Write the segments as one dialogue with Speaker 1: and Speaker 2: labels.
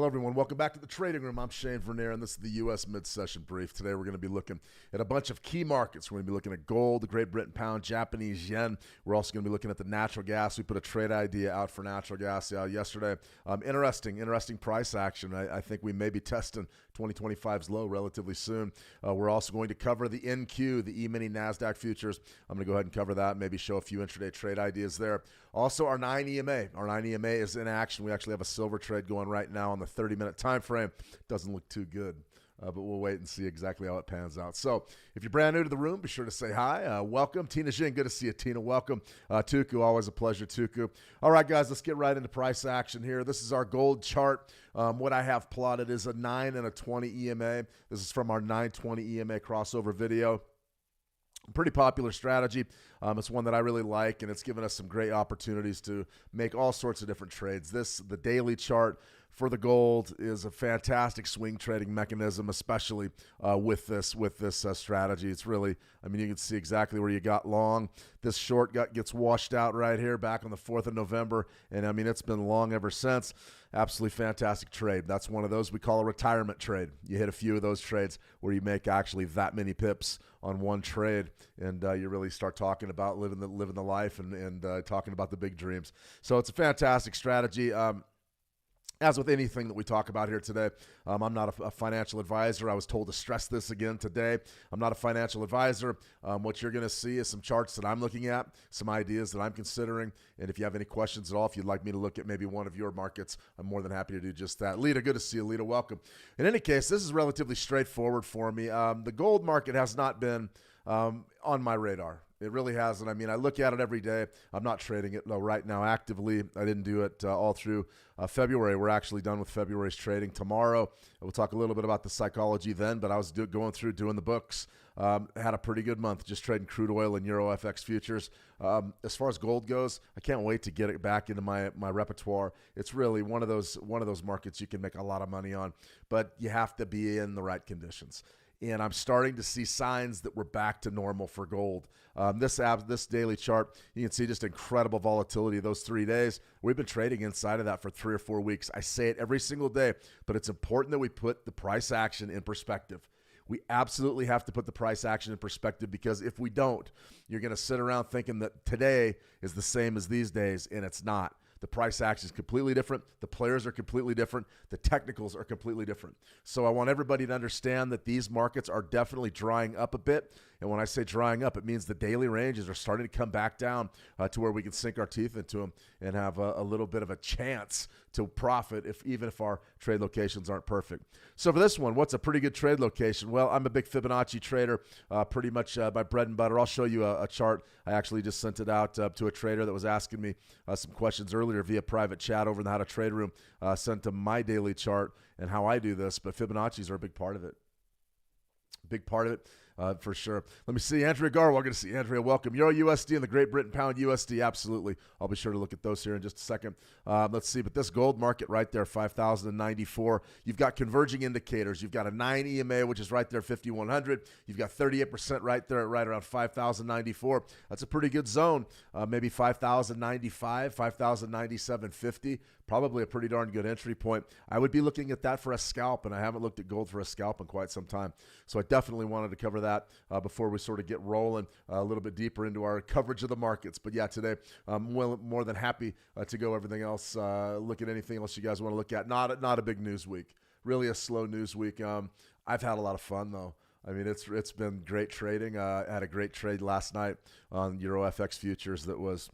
Speaker 1: Hello, everyone. Welcome back to the Trading Room. I'm Shane Vernier, and this is the U.S. Mid-Session Brief. Today, we're going to be looking at a bunch of key markets. We're going to be looking at gold, the Great Britain pound, Japanese yen. We're also going to be looking at the natural gas. We put a trade idea out for natural gas yesterday. Interesting price action. I think we may be testing 2025's low relatively soon. We're also going to cover the NQ, the E-mini Nasdaq Futures. I'm going to go ahead and cover that, maybe show a few intraday trade ideas there. Also, our 9 EMA. Our 9 EMA is in action. We actually have a silver trade going right now on the 30-minute time frame. Doesn't look too good, but we'll wait and see exactly how it pans out. So if you're brand new to the room, be sure to say hi. Welcome. Tina Jin, good to see you, Tina. Welcome. Tuku, always a pleasure, Tuku. All right, guys, let's get right into price action here. This is our gold chart. What I have plotted is a 9 and a 20 EMA. This is from our 920 EMA crossover video. Pretty popular strategy. It's one that I really like, and it's given us some great opportunities to make all sorts of different trades. The daily chart for the gold is a fantastic swing trading mechanism, especially with this strategy. It's really, I mean, you can see exactly where you got long. This short gets washed out right here back on the 4th of November, and I mean, it's been long ever since. Absolutely fantastic trade. That's one of those we call a retirement trade. You hit a few of those trades where you make actually that many pips on one trade, and you really start talking about living the life and talking about the big dreams. So it's a fantastic strategy. As with anything that we talk about here today, I'm not a financial advisor. I was told to stress this again today. I'm not a financial advisor. What you're going to see is some charts that I'm looking at, some ideas that I'm considering. And if you have any questions at all, if you'd like me to look at maybe one of your markets, I'm more than happy to do just that. Lita, good to see you. Lita, welcome. In any case, this is relatively straightforward for me. The gold market has not been on my radar. It really hasn't. I mean, I look at it every day. I'm not trading it right now actively. I didn't do it all through February. We're actually done with February's trading tomorrow. We'll talk a little bit about the psychology then, but I was going through doing the books. Had a pretty good month just trading crude oil and Euro FX futures. As far as gold goes, I can't wait to get it back into my repertoire. It's really one of those markets you can make a lot of money on, but you have to be in the right conditions. And I'm starting to see signs that we're back to normal for gold. This daily chart, you can see just incredible volatility those 3 days. We've been trading inside of that for 3 or 4 weeks. I say it every single day, but it's important that we put the price action in perspective. We absolutely have to put the price action in perspective, because if we don't, you're going to sit around thinking that today is the same as these days, and it's not. The price action is completely different. The players are completely different. The technicals are completely different. So I want everybody to understand that these markets are definitely drying up a bit. And when I say drying up, it means the daily ranges are starting to come back down to where we can sink our teeth into them and have a little bit of a chance to profit, even if our trade locations aren't perfect. So for this one, what's a pretty good trade location? Well, I'm a big Fibonacci trader, pretty much my bread and butter. I'll show you a chart. I actually just sent it out to a trader that was asking me some questions earlier via private chat over in the How to Trade room. Sent him my daily chart and how I do this, but Fibonacci's are a big part of it. Big part of it. For sure. Let me see. Andrea Garwell. Good to see Andrea. Welcome. Euro USD and the Great Britain pound USD. Absolutely. I'll be sure to look at those here in just a second. Let's see. But this gold market right there, 5,094. You've got converging indicators. You've got a 9 EMA, which is right there, 5,100. You've got 38% right there, right around 5,094. That's a pretty good zone. Maybe 5,095, 5,097.50. Probably a pretty darn good entry point. I would be looking at that for a scalp, and I haven't looked at gold for a scalp in quite some time. So I definitely wanted to cover that before we sort of get rolling a little bit deeper into our coverage of the markets. But yeah, today I'm more than happy to go everything else, look at anything else you guys want to look at. Not a big news week. Really a slow news week. I've had a lot of fun, though. I mean, it's been great trading. I had a great trade last night on Euro FX futures that was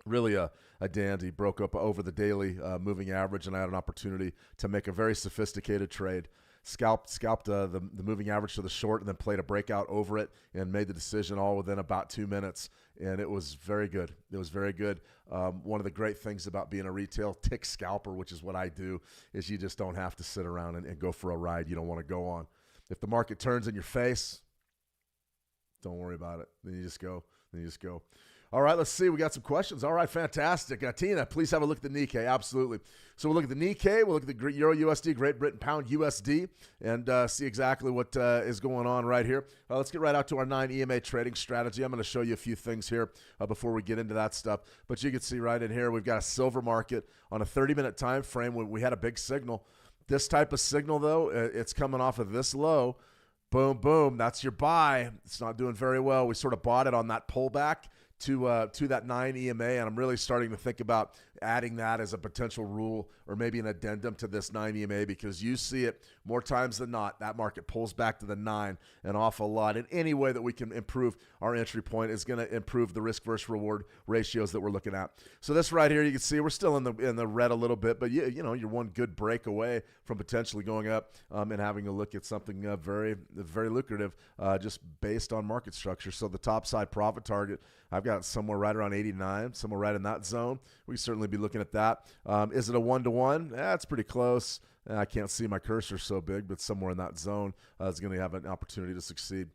Speaker 1: really a dandy. Broke up over the daily moving average, and I had an opportunity to make a very sophisticated trade. Scalped the moving average to the short, and then played a breakout over it and made the decision all within about 2 minutes. And it was very good. It was very good. One of the great things about being a retail tick scalper, which is what I do, is you just don't have to sit around and go for a ride you don't want to go on. If the market turns in your face, don't worry about it. Then you just go. All right, let's see. We got some questions. All right, fantastic. Tina, please have a look at the Nikkei. Absolutely. So we'll look at the Nikkei. We'll look at the Euro USD, Great Britain Pound USD, and see exactly what is going on right here. Let's get right out to our 9 EMA trading strategy. I'm going to show you a few things here before we get into that stuff. But you can see right in here, we've got a silver market on a 30-minute time frame. We had a big signal. This type of signal, though, it's coming off of this low. Boom, boom. That's your buy. It's not doing very well. We sort of bought it on that pullback to that 9 EMA, and I'm really starting to think about adding that as a potential rule or maybe an addendum to this 9 EMA, because you see it more times than not. That market pulls back to the 9 an awful lot. And any way that we can improve our entry point is going to improve the risk versus reward ratios that we're looking at. So this right here, you can see we're still in the red a little bit, but you know, you're one good break away from potentially going up and having a look at something very, very lucrative just based on market structure. So the top side profit target, I've got somewhere right around 89, somewhere right in that zone. We certainly be looking at that. Is it a 1-to-1? It's pretty close. I can't see my cursor so big, but somewhere in that zone is going to have an opportunity to succeed.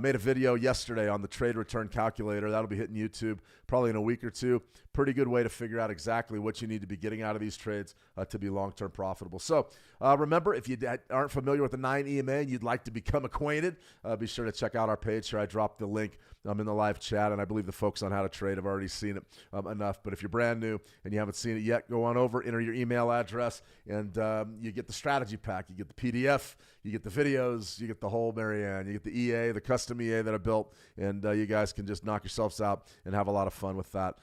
Speaker 1: Made a video yesterday on the trade return calculator. That'll be hitting YouTube probably in a week or two. Pretty good way to figure out exactly what you need to be getting out of these trades to be long-term profitable. So remember, if you aren't familiar with the 9 EMA and you'd like to become acquainted, be sure to check out our page here. I dropped the link in the live chat, and I believe the folks on How to Trade have already seen it enough. But if you're brand new and you haven't seen it yet, go on over, enter your email address, and you get the strategy pack. You get the PDF, you get the videos, you get the whole Marianne, you get the EA, the custom EA that I built, and you guys can just knock yourselves out and have a lot of fun with that.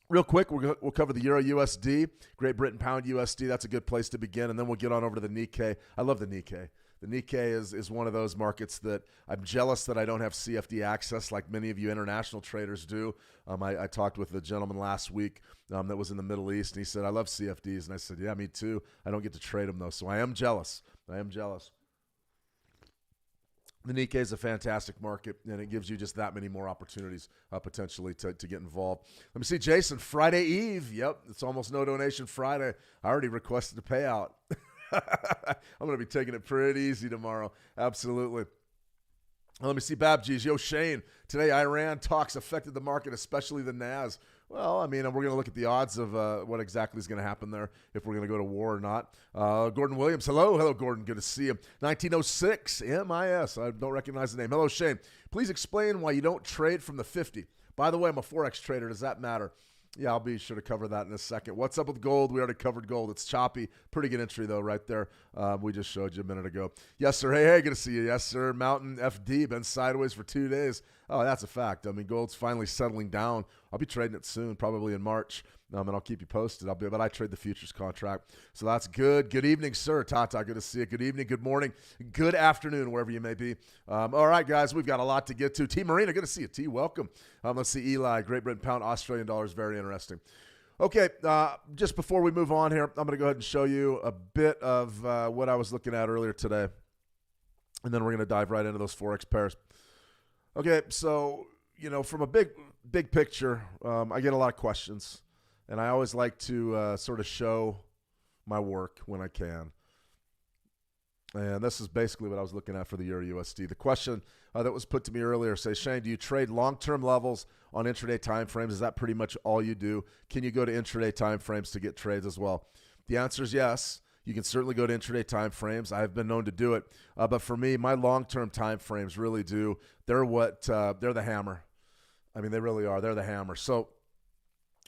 Speaker 1: Real quick, we'll cover the Euro USD, Great Britain Pound USD. That's a good place to begin, and then we'll get on over to the Nikkei. I love the Nikkei. The Nikkei is one of those markets that I'm jealous that I don't have CFD access like many of you international traders do. I talked with a gentleman last week that was in the Middle East, and he said, I love CFDs. And I said, yeah, me too. I don't get to trade them, though, so I am jealous. I am jealous. The Nikkei is a fantastic market, and it gives you just that many more opportunities potentially to get involved. Let me see, Jason, Friday Eve. Yep, it's almost No Donation Friday. I already requested a payout. I'm going to be taking it pretty easy tomorrow. Absolutely. Let me see, Babjeez. Yo, Shane, today Iran talks affected the market, especially the NAS. Well, I mean, we're going to look at the odds of what exactly is going to happen there, if we're going to go to war or not. Gordon Williams, hello. Hello, Gordon. Good to see you. 1906, MIS. I don't recognize the name. Hello, Shane. Please explain why you don't trade from the 50. By the way, I'm a Forex trader. Does that matter? Yeah, I'll be sure to cover that in a second. What's up with gold? We already covered gold. It's choppy. Pretty good entry, though, right there. We just showed you a minute ago. Yes, sir. Hey, good to see you. Yes, sir. Mountain FD, been sideways for 2 days. Oh, that's a fact. I mean, gold's finally settling down. I'll be trading it soon, probably in March, and I'll keep you posted. But I trade the futures contract, so that's good. Good evening, sir. Tata, good to see you. Good evening, good morning, good afternoon, wherever you may be. All right, guys, we've got a lot to get to. T. Marina, good to see you. T, welcome. Let's see, Eli, Great Britain Pound, Australian dollars, very interesting. Okay, just before we move on here, I'm going to go ahead and show you a bit of what I was looking at earlier today, and then we're going to dive right into those Forex pairs. Okay, so, you know, from a big picture, I get a lot of questions, and I always like to sort of show my work when I can. And this is basically what I was looking at for the Euro USD. The question that was put to me earlier says, Shane, do you trade long-term levels on intraday timeframes? Is that pretty much all you do? Can you go to intraday timeframes to get trades as well? The answer is yes. You can certainly go to intraday timeframes. I've been known to do it. But for me, my long-term timeframes really do. They're they're the hammer. I mean, they really are. They're the hammer. So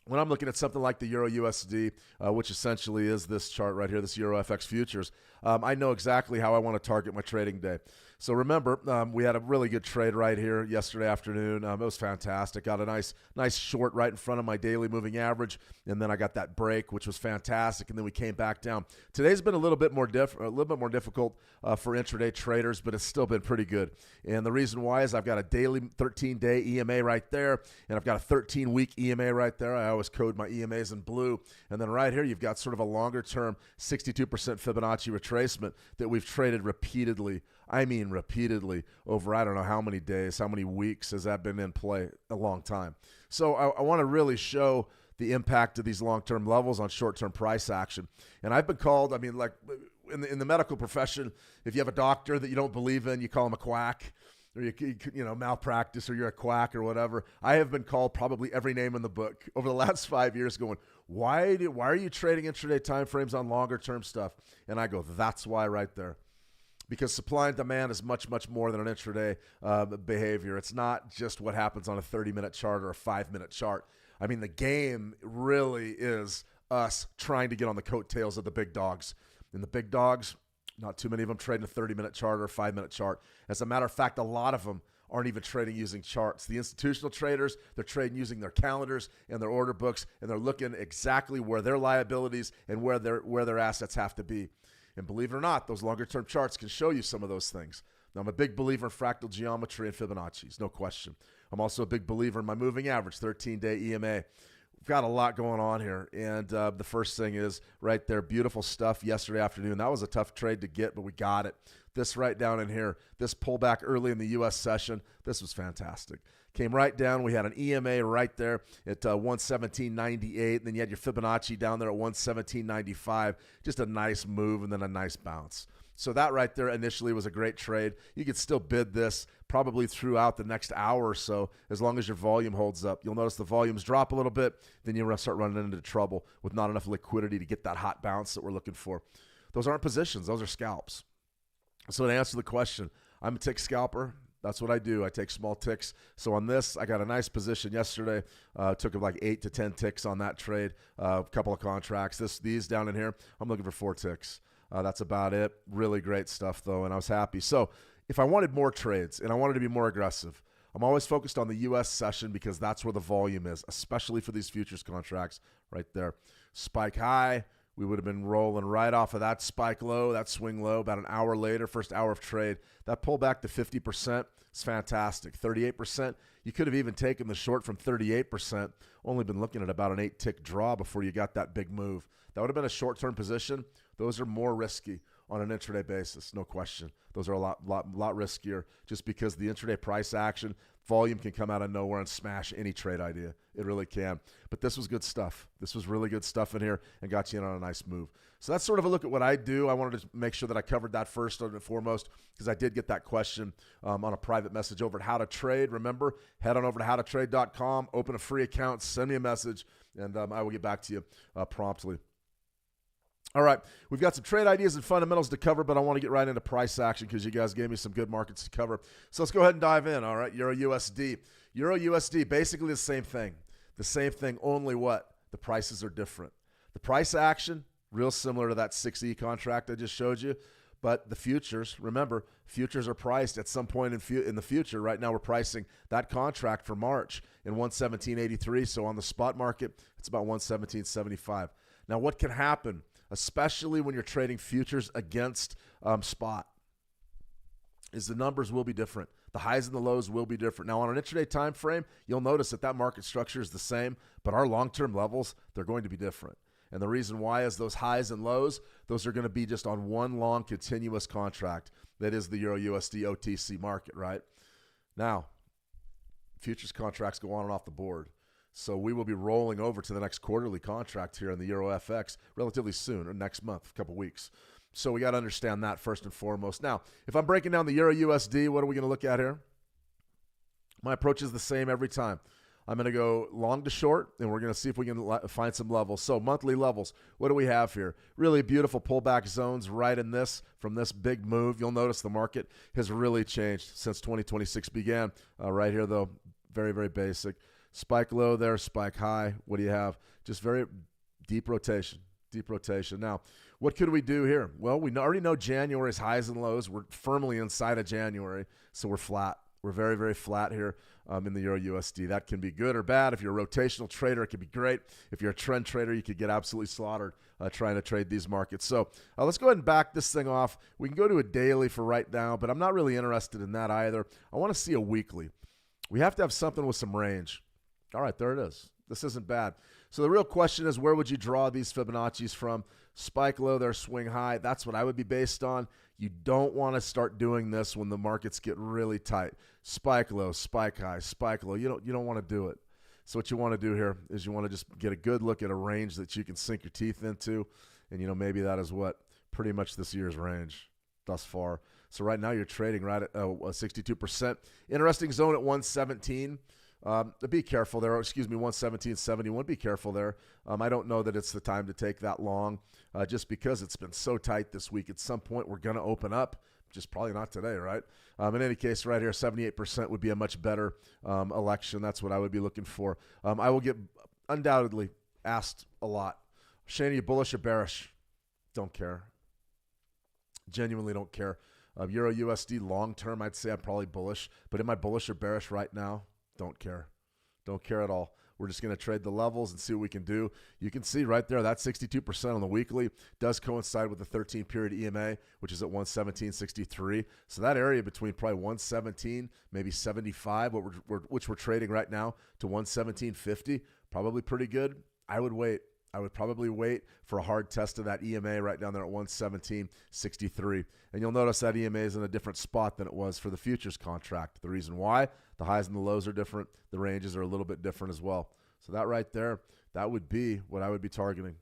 Speaker 1: when I'm looking at something like the Euro USD, which essentially is this chart right here, this Euro FX futures, I know exactly how I want to target my trading day. So remember, we had a really good trade right here yesterday afternoon. It was fantastic. Got a nice short right in front of my daily moving average, and then I got that break, which was fantastic. And then we came back down. Today's been a little bit more difficult for intraday traders, but it's still been pretty good. And the reason why is I've got a daily 13-day EMA right there, and I've got a 13-week EMA right there. I always code my EMAs in blue. And then right here, you've got sort of a longer-term 62% Fibonacci retracement that we've traded repeatedly. I mean repeatedly over I don't know how many days, how many weeks has that been in play? A long time. So I want to really show the impact of these long-term levels on short-term price action. And I've been called, I mean, like in the medical profession, if you have a doctor that you don't believe in, you call him a quack. or you know, malpractice, or you're a quack or whatever. I have been called probably every name in the book over the last 5 years going, why are you trading intraday timeframes on longer term stuff? And I go, that's why right there. Because supply and demand is much, much more than an intraday behavior. It's not just what happens on a 30-minute chart or a 5-minute chart. I mean, the game really is us trying to get on the coattails of the big dogs. And the big dogs, not too many of them trading a 30-minute chart or a 5-minute chart. As a matter of fact, a lot of them aren't even trading using charts. The institutional traders, they're trading using their calendars and their order books, and they're looking exactly where their liabilities and where their assets have to be. And believe it or not, those longer-term charts can show you some of those things. Now, I'm a big believer in fractal geometry and Fibonacci's, no question. I'm also a big believer in my moving average, 13-day EMA. We've got a lot going on here, and the first thing is right there, beautiful stuff yesterday afternoon. That was a tough trade to get, but we got it. This right down in here, this pullback early in the U.S. session, this was fantastic. Came right down. We had an EMA right there at 117.98, and then you had your Fibonacci down there at 117.95. Just a nice move and then a nice bounce. So that right there initially was a great trade. You could still bid this probably throughout the next hour or so as long as your volume holds up. You'll notice the volumes drop a little bit, then you'll start running into trouble with not enough liquidity to get that hot bounce that we're looking for. Those aren't positions. Those are scalps. So to answer the question, I'm a tick scalper. That's what I do. I take small ticks. So on this, I got a nice position yesterday. Took like 8 to 10 ticks on that trade. A couple of contracts. These down in here, I'm looking for 4 ticks. That's about it. Really great stuff, though, and I was happy. So if I wanted more trades and I wanted to be more aggressive, I'm always focused on the U.S. session because that's where the volume is, especially for these futures contracts right there. Spike high. We would have been rolling right off of that spike low, that swing low, about an hour later, first hour of trade. That pullback to 50% is fantastic. 38%, you could have even taken the short from 38%, only been looking at about an 8-tick draw before you got that big move. That would have been a short-term position. Those are more risky on an intraday basis, no question. Those are a lot riskier just because the intraday price action, volume can come out of nowhere and smash any trade idea. It really can. But this was good stuff. This was really good stuff in here and got you in on a nice move. So that's sort of a look at what I do. I wanted to make sure that I covered that first and foremost because I did get that question on a private message over at How to Trade. Remember, head on over to howtotrade.com, open a free account, send me a message, and I will get back to you promptly. All right, we've got some trade ideas and fundamentals to cover, but I want to get right into price action because you guys gave me some good markets to cover. So let's go ahead and dive in, all right? EURUSD. EURUSD, basically the same thing. The same thing, only what? The prices are different. The price action, real similar to that 6E contract I just showed you, but the futures, remember, futures are priced at some point in the future. Right now we're pricing that contract for March in 117.83, so on the spot market, it's about 117.75. Now what can happen, especially when you're trading futures against spot, is the numbers will be different. The highs and the lows will be different. Now, on an intraday time frame, you'll notice that market structure is the same, but our long-term levels, they're going to be different. And the reason why is those highs and lows, those are going to be just on one long continuous contract. That is the EURUSD OTC market, right? Now, futures contracts go on and off the board. So we will be rolling over to the next quarterly contract here in the EuroFX relatively soon, or next month, a couple weeks. So we got to understand that first and foremost. Now, if I'm breaking down the EURUSD, what are we going to look at here? My approach is the same every time. I'm going to go long to short, and we're going to see if we can find some levels. So monthly levels, what do we have here? Really beautiful pullback zones right in this, from this big move. You'll notice the market has really changed since 2026 began. Right here, though, very, very basic. Spike low there, spike high. What do you have? Just very deep rotation, deep rotation. Now, what could we do here? Well, we already know January's highs and lows. We're firmly inside of January, so we're flat. We're very, very flat here in the EURUSD. That can be good or bad. If you're a rotational trader, it can be great. If you're a trend trader, you could get absolutely slaughtered trying to trade these markets. So let's go ahead and back this thing off. We can go to a daily for right now, but I'm not really interested in that either. I want to see a weekly. We have to have something with some range. All right, there it is. This isn't bad. So the real question is, where would you draw these Fibonacci's from? Spike low there, swing high. That's what I would be based on. You don't want to start doing this when the markets get really tight. Spike low, spike high, spike low. You don't want to do it. So what you want to do here is you want to just get a good look at a range that you can sink your teeth into. And, maybe that is what pretty much this year's range thus far. So right now you're trading right at 62%. Interesting zone at 117. Be careful there. Excuse me, 117.71. Be careful there. I don't know that it's the time to take that long just because it's been so tight this week. At some point, we're going to open up. Just probably not today, right? In any case, right here, 78% would be a much better election. That's what I would be looking for. I will get undoubtedly asked a lot. Shane, are you bullish or bearish? Don't care. Genuinely don't care. Euro USD long term, I'd say I'm probably bullish. But am I bullish or bearish right now? Don't care. Don't care at all. We're just going to trade the levels and see what we can do. You can see right there that 62% on the weekly does coincide with the 13-period EMA, which is at 117.63. So that area between probably 117, maybe 75, which we're trading right now, to 117.50, probably pretty good. I would wait. I would probably wait for a hard test of that EMA right down there at 117.63. And you'll notice that EMA is in a different spot than it was for the futures contract. The reason why? The highs and the lows are different. The ranges are a little bit different as well. So that right there, that would be what I would be targeting.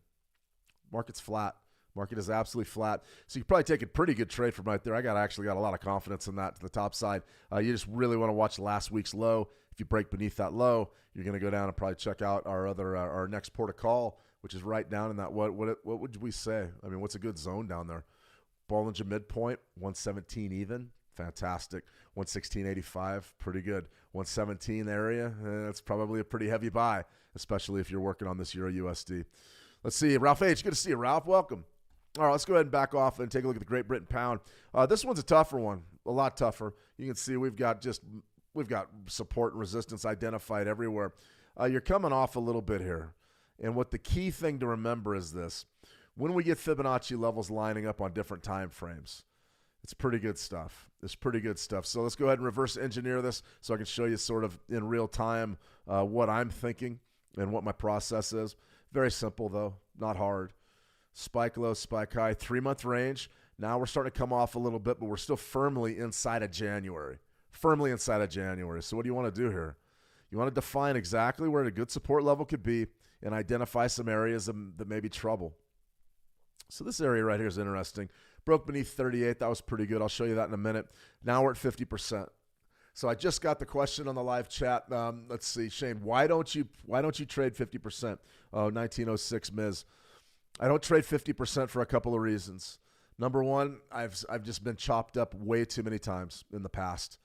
Speaker 1: Market's flat. Market is absolutely flat. So you probably take a pretty good trade from right there. I actually got a lot of confidence in that to the top side. You just really want to watch last week's low. If you break beneath that low, you're going to go down and probably check out our next port of call, which is right down in that, what would we say? I mean, what's a good zone down there? Bollinger midpoint, 117 even. Fantastic. 116.85, pretty good. 117 area, that's probably a pretty heavy buy, especially if you're working on this Euro USD. Let's see. Ralph H., good to see you, Ralph. Welcome. All right, let's go ahead and back off and take a look at the Great Britain pound. This one's a tougher one, a lot tougher. You can see we've got support and resistance identified everywhere. You're coming off a little bit here. And what the key thing to remember is this. When we get Fibonacci levels lining up on different time frames, it's pretty good stuff. It's pretty good stuff. So let's go ahead and reverse engineer this so I can show you sort of in real time what I'm thinking and what my process is. Very simple, though. Not hard. Spike low, spike high, 3-month range. Now we're starting to come off a little bit, but we're still firmly inside of January. Firmly inside of January. So what do you want to do here? You want to define exactly where a good support level could be and identify some areas that may be trouble. So this area right here is interesting. Broke beneath 38. That was pretty good. I'll show you that in a minute. Now we're at 50%. So I just got the question on the live chat. Let's see, Shane, why don't you trade 50%? Oh, 1906 Ms. I don't trade 50% for a couple of reasons. Number one, I've just been chopped up way too many times in the past.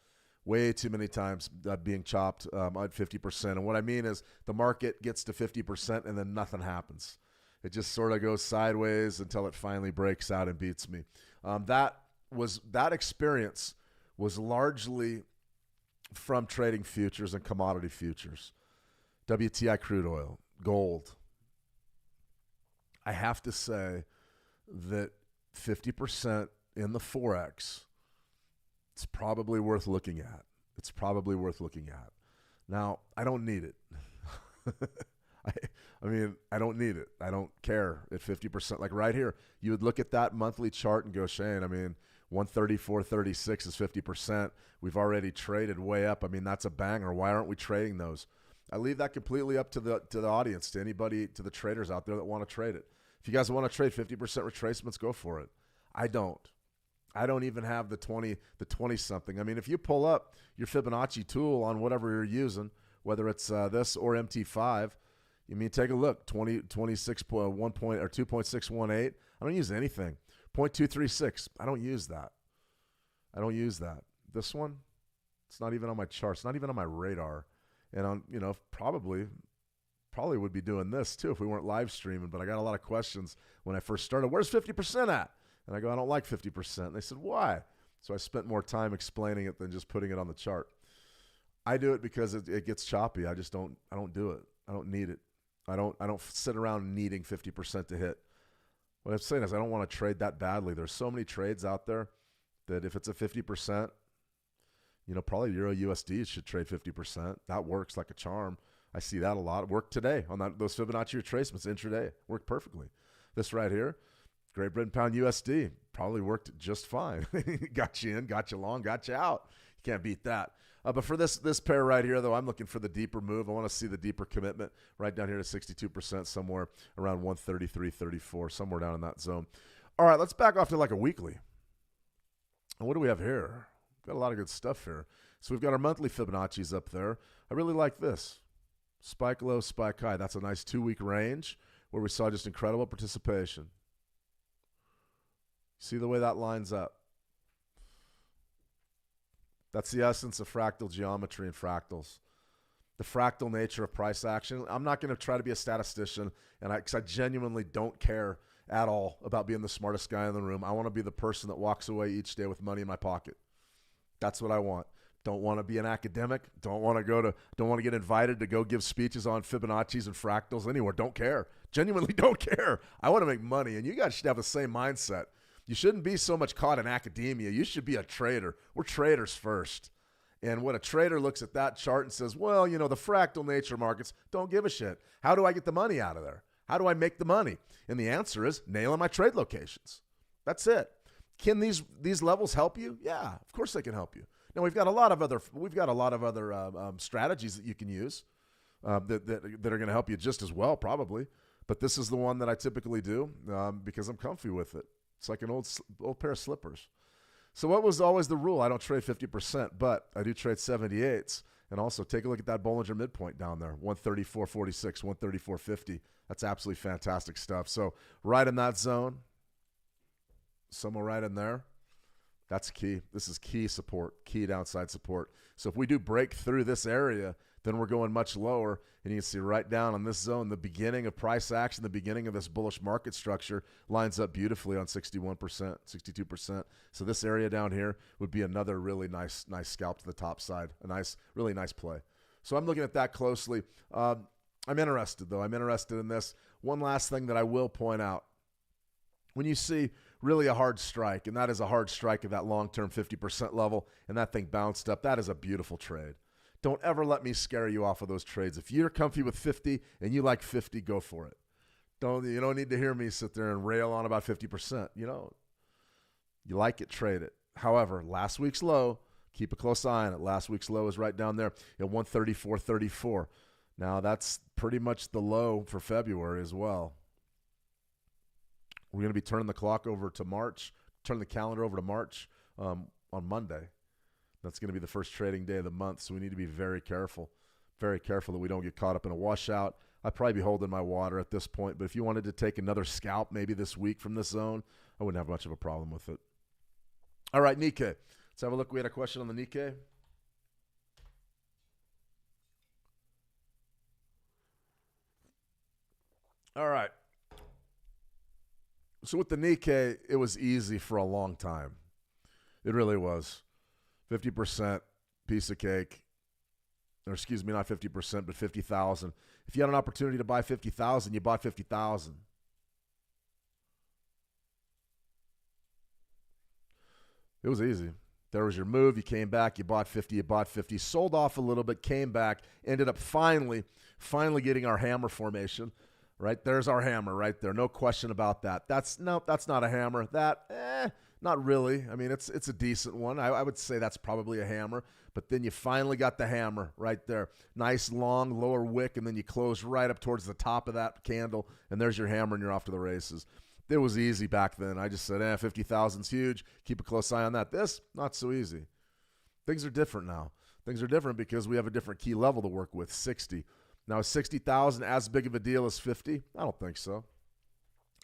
Speaker 1: Way too many times being chopped at 50%. And what I mean is the market gets to 50% and then nothing happens. It just sort of goes sideways until it finally breaks out and beats me. That experience was largely from trading futures and commodity futures. WTI crude oil, gold. I have to say that 50% in the Forex, it's probably worth looking at. It's probably worth looking at. Now, I don't need it. I mean, I don't need it. I don't care at 50%. Like right here, you would look at that monthly chart and go, Shane, I mean, 134.36 is 50%. We've already traded way up. I mean, that's a banger. Why aren't we trading those? I leave that completely up to the audience, to anybody, to the traders out there that want to trade it. If you guys want to trade 50% retracements, go for it. I don't. I don't even have the 20-something. I memean, if you pull up your Fibonacci tool on whatever you're using, whether it's this or MT5, you mean take a look, 26.1 point or 2.618. I don't use anything. 0.236. I don't use that. I don't use that. This one, it's not even on my chart. It's not even on my radar. And on, probably would be doing this too if we weren't live streaming. But I got a lot of questions when I first started. Where's 50% at? And I go, I don't like 50%. And they said, why? So I spent more time explaining it than just putting it on the chart. I do it because it gets choppy. I don't do it. I don't need it. I don't sit around needing 50% to hit. What I'm saying is I don't want to trade that badly. There's so many trades out there that if it's a 50%, probably Euro USD should trade 50%. That works like a charm. I see that a lot. It worked today on those Fibonacci retracements intraday. Worked perfectly. This right here, Great Britain pound USD, probably worked just fine. Got you in, got you long, got you out. You can't beat that. But for this pair right here, though, I'm looking for the deeper move. I want to see the deeper commitment right down here to 62%, somewhere around 133.34, somewhere down in that zone. All right, let's back off to like a weekly. And what do we have here? Got a lot of good stuff here. So we've got our monthly Fibonacci's up there. I really like this. Spike low, spike high. That's a nice 2-week range where we saw just incredible participation. See the way that lines up? That's the essence of fractal geometry and fractals. The fractal nature of price action. I'm not going to try to be a statistician, and because I genuinely don't care at all about being the smartest guy in the room. I want to be the person that walks away each day with money in my pocket. That's what I want. Don't want to be an academic. Don't want to get invited to go give speeches on Fibonacci's and fractals anywhere. Don't care. Genuinely don't care. I want to make money, and you guys should have the same mindset. You shouldn't be so much caught in academia. You should be a trader. We're traders first. And when a trader looks at that chart and says, well, you know, the fractal nature markets, don't give a shit. How do I get the money out of there? How do I make the money? And the answer is nailing my trade locations. That's it. Can these levels help you? Yeah, of course they can help you. Now we've got a lot of other strategies that you can use that are going to help you just as well, probably. But this is the one that I typically do because I'm comfy with it. It's like an old pair of slippers. So what was always the rule? I don't trade 50%, but I do trade 78s. And also take a look at that Bollinger midpoint down there, 134.46, 134.50. That's absolutely fantastic stuff. So right in that zone, somewhere right in there, that's key. This is key support, key downside support. So if we do break through this area, then we're going much lower. And you can see right down on this zone, the beginning of price action, the beginning of this bullish market structure lines up beautifully on 61%, 62%. So this area down here would be another really nice scalp to the top side, really nice play. So I'm looking at that closely. I'm interested, though. I'm interested in this. One last thing that I will point out. When you see really a hard strike, and that is a hard strike at that long-term 50% level, and that thing bounced up, that is a beautiful trade. Don't ever let me scare you off of those trades. If you're comfy with 50 and you like 50, go for it. You don't need to hear me sit there and rail on about 50%. You like it, trade it. However, last week's low, keep a close eye on it. Last week's low is right down there at 134.34. Now that's pretty much the low for February as well. We're going to be turning the clock over to March, turn the calendar over to March on Monday. That's going to be the first trading day of the month, so we need to be very careful that we don't get caught up in a washout. I'd probably be holding my water at this point, but if you wanted to take another scalp maybe this week from this zone, I wouldn't have much of a problem with it. All right, Nikkei. Let's have a look. We had a question on the Nikkei. All right. So with the Nikkei, it was easy for a long time. It really was. 50%, piece of cake. Or excuse me, not 50%, but 50,000. If you had an opportunity to buy 50,000, you bought 50,000. It was easy. There was your move. You came back. You bought 50. You bought 50. Sold off a little bit. Came back. Ended up finally getting our hammer formation. Right there's our hammer right there. No question about that. That's not a hammer. Not really. I mean, it's a decent one. I would say that's probably a hammer. But then you finally got the hammer right there. Nice long lower wick, and then you close right up towards the top of that candle, and there's your hammer, and you're off to the races. It was easy back then. I just said, 50,000's huge. Keep a close eye on that. This, not so easy. Things are different now. Things are different because we have a different key level to work with, 60. Now, is 60,000 as big of a deal as 50? I don't think so.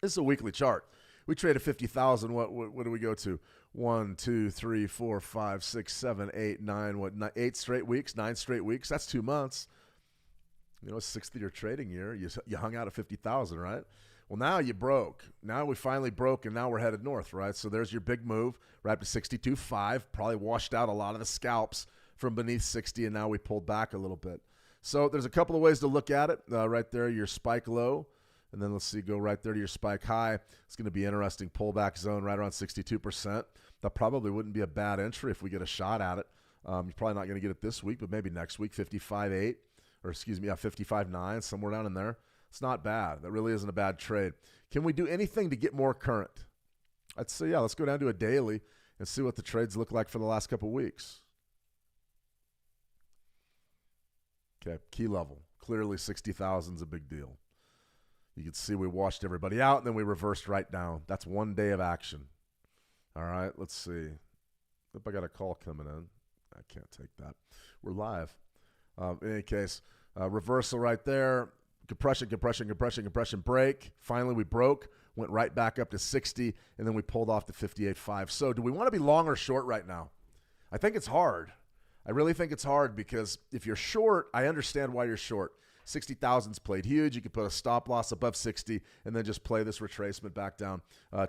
Speaker 1: This is a weekly chart. We traded 50,000. What do we go to? 1, 2, 3, 4, 5, 6, 7, 8, 9, 8 straight weeks, 9 straight weeks. That's 2 months. A 60-year trading year. You hung out at 50,000, right? Well, now you broke. Now we finally broke, and now we're headed north, right? So there's your big move right up to 62.5. Probably washed out a lot of the scalps from beneath 60, and now we pulled back a little bit. So there's a couple of ways to look at it. Right there, your spike low. And then let's see, go right there to your spike high. It's going to be an interesting pullback zone right around 62%. That probably wouldn't be a bad entry if we get a shot at it. You're probably not going to get it this week, but maybe next week, 55.8, or 55.9, somewhere down in there. It's not bad. That really isn't a bad trade. Can we do anything to get more current? I'd say, yeah, let's go down to a daily and see what the trades look like for the last couple of weeks. Okay, key level. Clearly 60,000 is a big deal. You can see we washed everybody out, and then we reversed right down. That's 1 day of action. All right, let's see. Hope I got a call coming in. I can't take that. We're live. In any case, reversal right there. Compression, compression, compression, compression, break. Finally, we broke, went right back up to 60, and then we pulled off to 58.5. So do we want to be long or short right now? I think it's hard. I really think it's hard because if you're short, I understand why you're short. 60,000's played huge. You could put a stop loss above 60 and then just play this retracement back down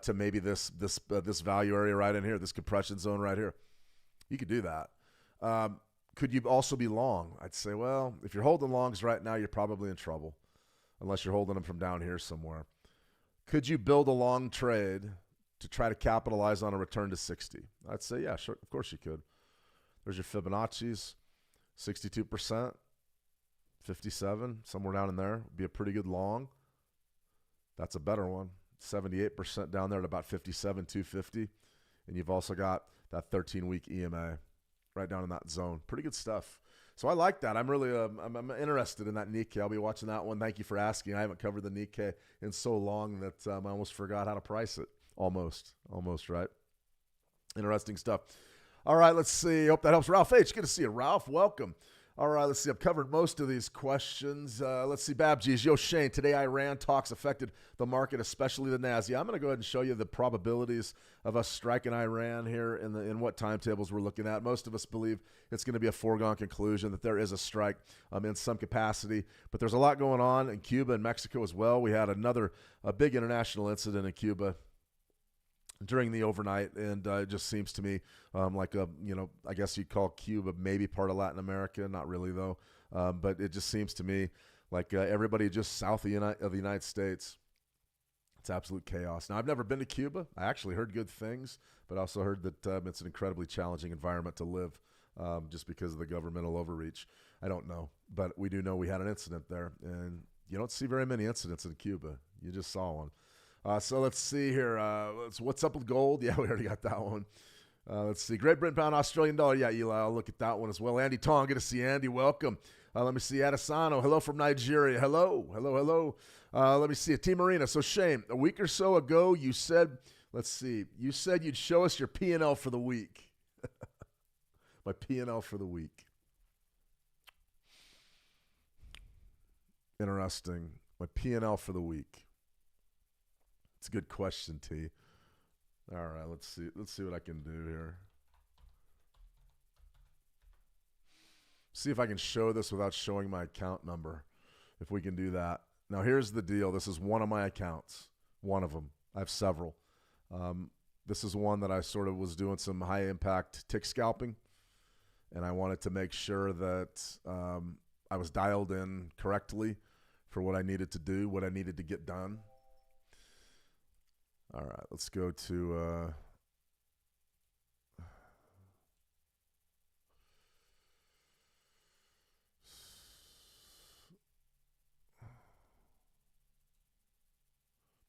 Speaker 1: to maybe this value area right in here, this compression zone right here. You could do that. Could you also be long? I'd say, well, if you're holding longs right now, you're probably in trouble unless you're holding them from down here somewhere. Could you build a long trade to try to capitalize on a return to 60? I'd say, yeah, sure. Of course you could. There's your Fibonacci's, 62%, 57, somewhere down in there. Would be a pretty good long. That's a better one. 78% down there at about 57, 250. And you've also got that 13-week EMA right down in that zone. Pretty good stuff. So I like that. I'm really I'm interested in that Nikkei. I'll be watching that one. Thank you for asking. I haven't covered the Nikkei in so long that I almost forgot how to price it. Almost, right? Interesting stuff. All right, let's see. Hope that helps. Ralph H., good to see you. Ralph, welcome. All right, let's see. I've covered most of these questions. Let's see. Babgees. Yo, Shane, today Iran talks affected the market, especially the Nas. Yeah, I'm going to go ahead and show you the probabilities of us striking Iran here in what timetables we're looking at. Most of us believe it's going to be a foregone conclusion that there is a strike in some capacity. But there's a lot going on in Cuba and Mexico as well. We had a big international incident in Cuba during the overnight, and it just seems to me like I guess you'd call Cuba maybe part of Latin America, not really though, but it just seems to me like everybody just south of the United States, it's absolute chaos. Now, I've never been to Cuba. I actually heard good things, but I also heard that it's an incredibly challenging environment to live just because of the governmental overreach. I don't know, but we do know we had an incident there, and you don't see very many incidents in Cuba. You just saw one. So let's see here. What's up with gold? Yeah, we already got that one. Let's see. Great Britain pound, Australian dollar. Yeah, Eli, I'll look at that one as well. Andy Tong, good to see Andy. Welcome. Let me see. Adesano, hello from Nigeria. Hello. Let me see. Team Marina. So, Shane, a week or so ago, you said, you said you'd show us your P&L for the week. My P&L for the week. Interesting. My P&L for the week. It's a good question, T. All right, let's see what I can do here. See if I can show this without showing my account number, if we can do that. Now, here's the deal. This is one of my accounts, one of them. I have several. This is one that I sort of was doing some high-impact tick scalping, and I wanted to make sure that I was dialed in correctly for what I needed to do, what I needed to get done. All right, let's go to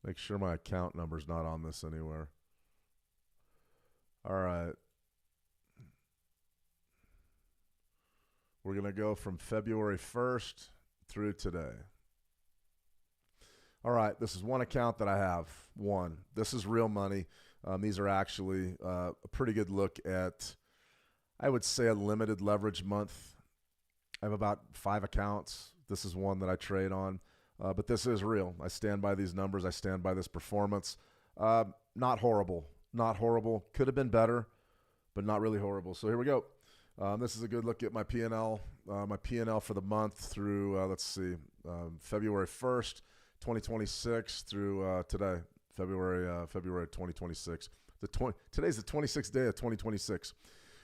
Speaker 1: make sure my account number's not on this anywhere. All right. We're going to go from February 1st through today. All right, this is one account that I have. One. This is real money. These are actually a pretty good look at, I would say, a limited leverage month. I have about 5 accounts. This is one that I trade on. But this is real. I stand by these numbers. I stand by this performance. Not horrible. Not horrible. Could have been better, but not really horrible. So here we go. This is a good look at my P&L. My P&L for the month through, February 1st. 2026 through today, February 2026. Today's the 26th day of 2026.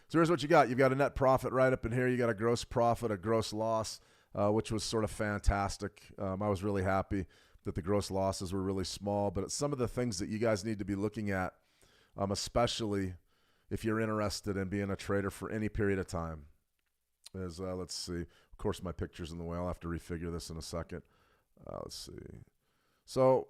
Speaker 1: So here's what you got. You've got a net profit right up in here. You got a gross profit, a gross loss, which was sort of fantastic. I was really happy that the gross losses were really small. But some of the things that you guys need to be looking at, especially if you're interested in being a trader for any period of time, is, let's see. Of course, my picture's in the way. I'll have to refigure this in a second. Let's see. So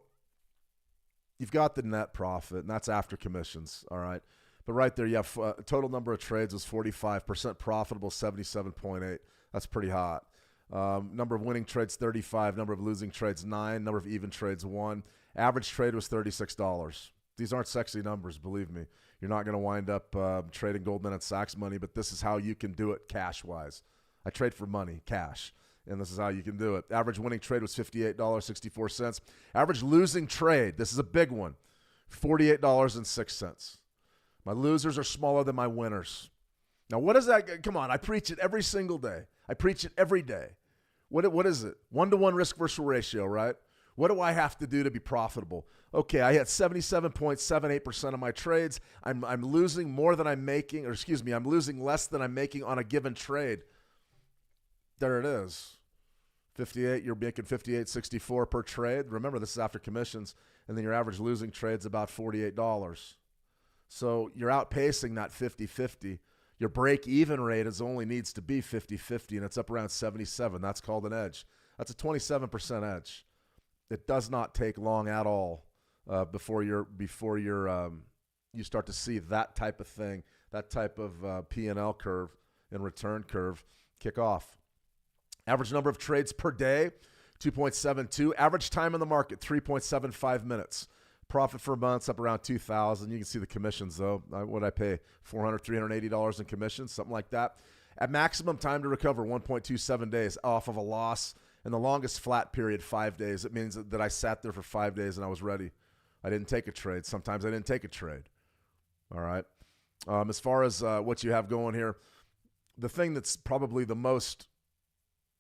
Speaker 1: you've got the net profit, and that's after commissions, all right? But right there, you have total number of trades is 45%, profitable 77.8. That's pretty hot. Number of winning trades, 35. Number of losing trades, 9. Number of even trades, 1. Average trade was $36. These aren't sexy numbers, believe me. You're not going to wind up trading Goldman Sachs money, but this is how you can do it cash-wise. I trade for money, cash, and this is how you can do it. Average winning trade was $58.64. Average losing trade, this is a big one, $48.06. My losers are smaller than my winners. Now, what is that? Come on, I preach it every single day. I preach it every day. What is it? 1-to-1 risk versus ratio, right? What do I have to do to be profitable? Okay, I had 77.78% of my trades. I'm losing more than I'm making, or excuse me, I'm losing less than I'm making on a given trade. There it is. 58, you're making 58.64 per trade. Remember, this is after commissions, and then your average losing trade's about $48. So you're outpacing that 50-50. Your break-even rate only needs to be 50-50, and it's up around 77. That's called an edge. That's a 27% edge. It does not take long at all before you start to see that type of thing, that type of P&L curve and return curve kick off. Average number of trades per day, 2.72. Average time in the market, 3.75 minutes. Profit for months up around $2,000. You can see the commissions, though. What did I pay? $400, $380 in commissions, something like that. At maximum time to recover, 1.27 days off of a loss. And the longest flat period, 5 days. It means that I sat there for 5 days and I was ready. I didn't take a trade. Sometimes I didn't take a trade. All right. As far as what you have going here, the thing that's probably the most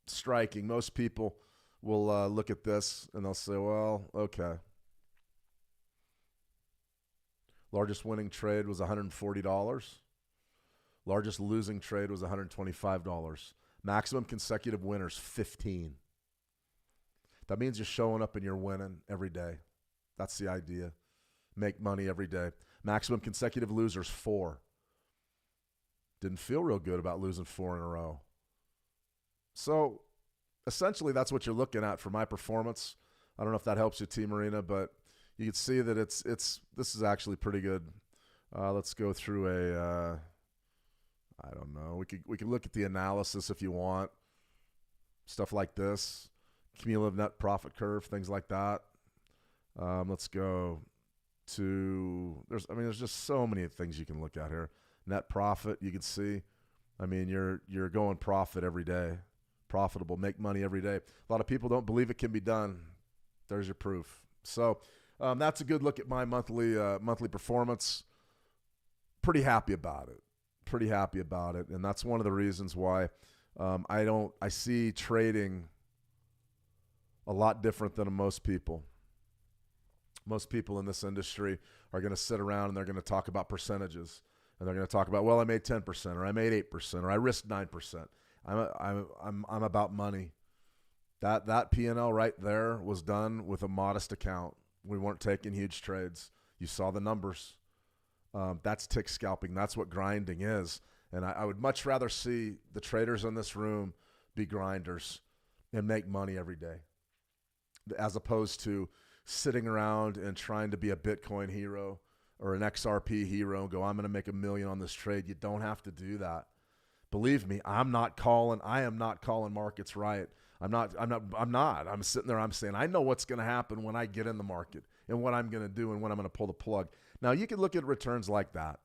Speaker 1: striking, most people will look at this and they'll say, well, okay. Largest winning trade was $140. Largest losing trade was $125. Maximum consecutive winners, 15. That means you're showing up and you're winning every day. That's the idea. Make money every day. Maximum consecutive losers, 4. Didn't feel real good about losing 4 in a row. So essentially that's what you're looking at for my performance. I don't know if that helps you, Team Marina, but you can see that this is actually pretty good. Let's go through I don't know. We could look at the analysis if you want. Stuff like this. Cumulative net profit curve, things like that. Let's go to there's just so many things you can look at here. Net profit, you can see. I mean, you're going profit every day. Profitable, make money every day. A lot of people don't believe it can be done. There's your proof. So that's a good look at my monthly performance. Pretty happy about it. And that's one of the reasons why I see trading a lot different than most people. Most people in this industry are going to sit around and they're going to talk about percentages. And they're going to talk about, well, I made 10% or I made 8% or I risked 9%. I'm about money. That P&L right there was done with a modest account. We weren't taking huge trades. You saw the numbers. That's tick scalping. That's what grinding is. And I would much rather see the traders in this room be grinders and make money every day, as opposed to sitting around and trying to be a Bitcoin hero or an XRP hero and go, I'm going to make $1 million on this trade. You don't have to do that. Believe me, I am not calling markets right. I'm sitting there, I'm saying, I know what's going to happen when I get in the market and what I'm going to do and when I'm going to pull the plug. Now, you can look at returns like that,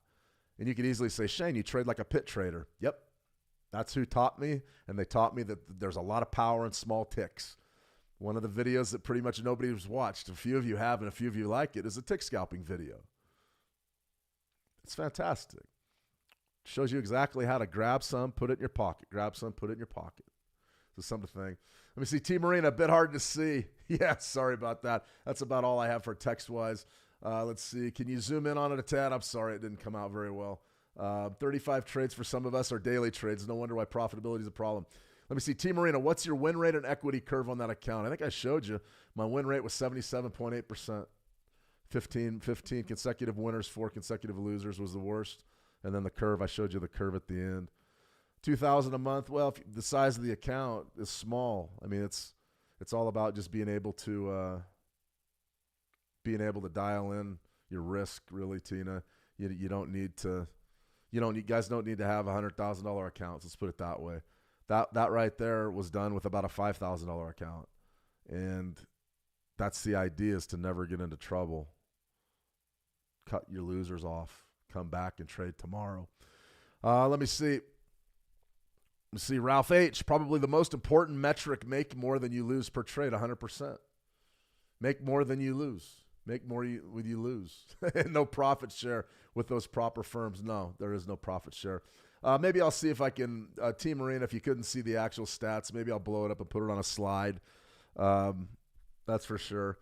Speaker 1: and you could easily say, Shane, you trade like a pit trader. Yep, that's who taught me, and they taught me that there's a lot of power in small ticks. One of the videos that pretty much nobody's watched, a few of you have and a few of you like it, is a tick scalping video. It's fantastic. Shows you exactly how to grab some, put it in your pocket. Grab some, put it in your pocket. So something. Let me see. T Marina, a bit hard to see. Yeah, sorry about that. That's about all I have for text-wise. Let's see. Can you zoom in on it a tad? I'm sorry, it didn't come out very well. 35 trades for some of us are daily trades. No wonder why profitability is a problem. Let me see. T Marina, what's your win rate and equity curve on that account? I think I showed you. My win rate was 77.8%. 15 consecutive winners, 4 consecutive losers was the worst. And then the curve, I showed you the curve at the end. $2,000 a month. Well, if the size of the account is small. I mean, it's all about just being able to dial in your risk, really, Tina. You don't need to. Guys don't need to have $100,000 accounts. Let's put it that way. That right there was done with about a $5,000 account, and that's the idea, is to never get into trouble. cut your losers off, come back and trade tomorrow. Let me see. Ralph H., probably the most important metric, make more than you lose per trade, 100%. Make more than you lose. Make more when you lose. No profit share with those proper firms. No, there is no profit share. Maybe I'll see if I can, Team Marina, if you couldn't see the actual stats, maybe I'll blow it up and put it on a slide. That's for sure.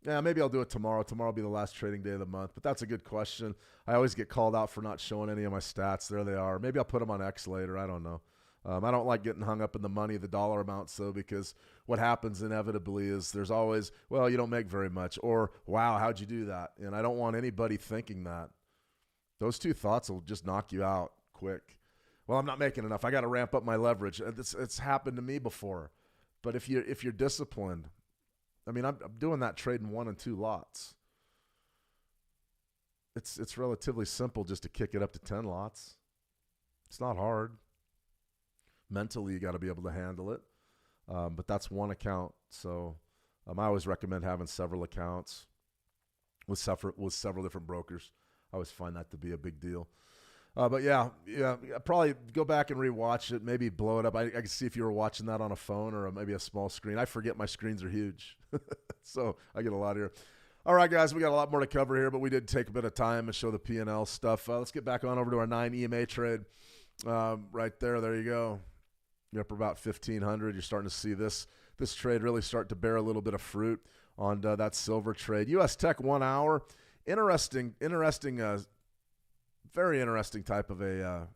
Speaker 1: Yeah, maybe I'll do it tomorrow. Tomorrow will be the last trading day of the month. But that's a good question. I always get called out for not showing any of my stats. There they are. Maybe I'll put them on X later. I don't know. I don't like getting hung up in the money, the dollar amounts, though, because what happens inevitably is there's always, well, you don't make very much, or, wow, how'd you do that? And I don't want anybody thinking that. Those two thoughts will just knock you out quick. Well, I'm not making enough. I got to ramp up my leverage. It's happened to me before. But if you're disciplined, I mean, I'm doing that trading 1 and 2 lots. It's relatively simple just to kick it up to 10 lots. It's not hard. Mentally, you got to be able to handle it. But that's one account. So I always recommend having several accounts with several different brokers. I always find that to be a big deal. But yeah, probably go back and rewatch it. Maybe blow it up. I can see if you were watching that on a phone or maybe a small screen. I forget my screens are huge. So I get a lot here. All right, guys, we got a lot more to cover here, but we did take a bit of time and show the P&L stuff. Let's get back on over to our 9 EMA trade. Right there you go. You're up about 1,500. You're starting to see this trade really start to bear a little bit of fruit on that silver trade. U.S. Tech 1 hour. Interesting. Very interesting type of a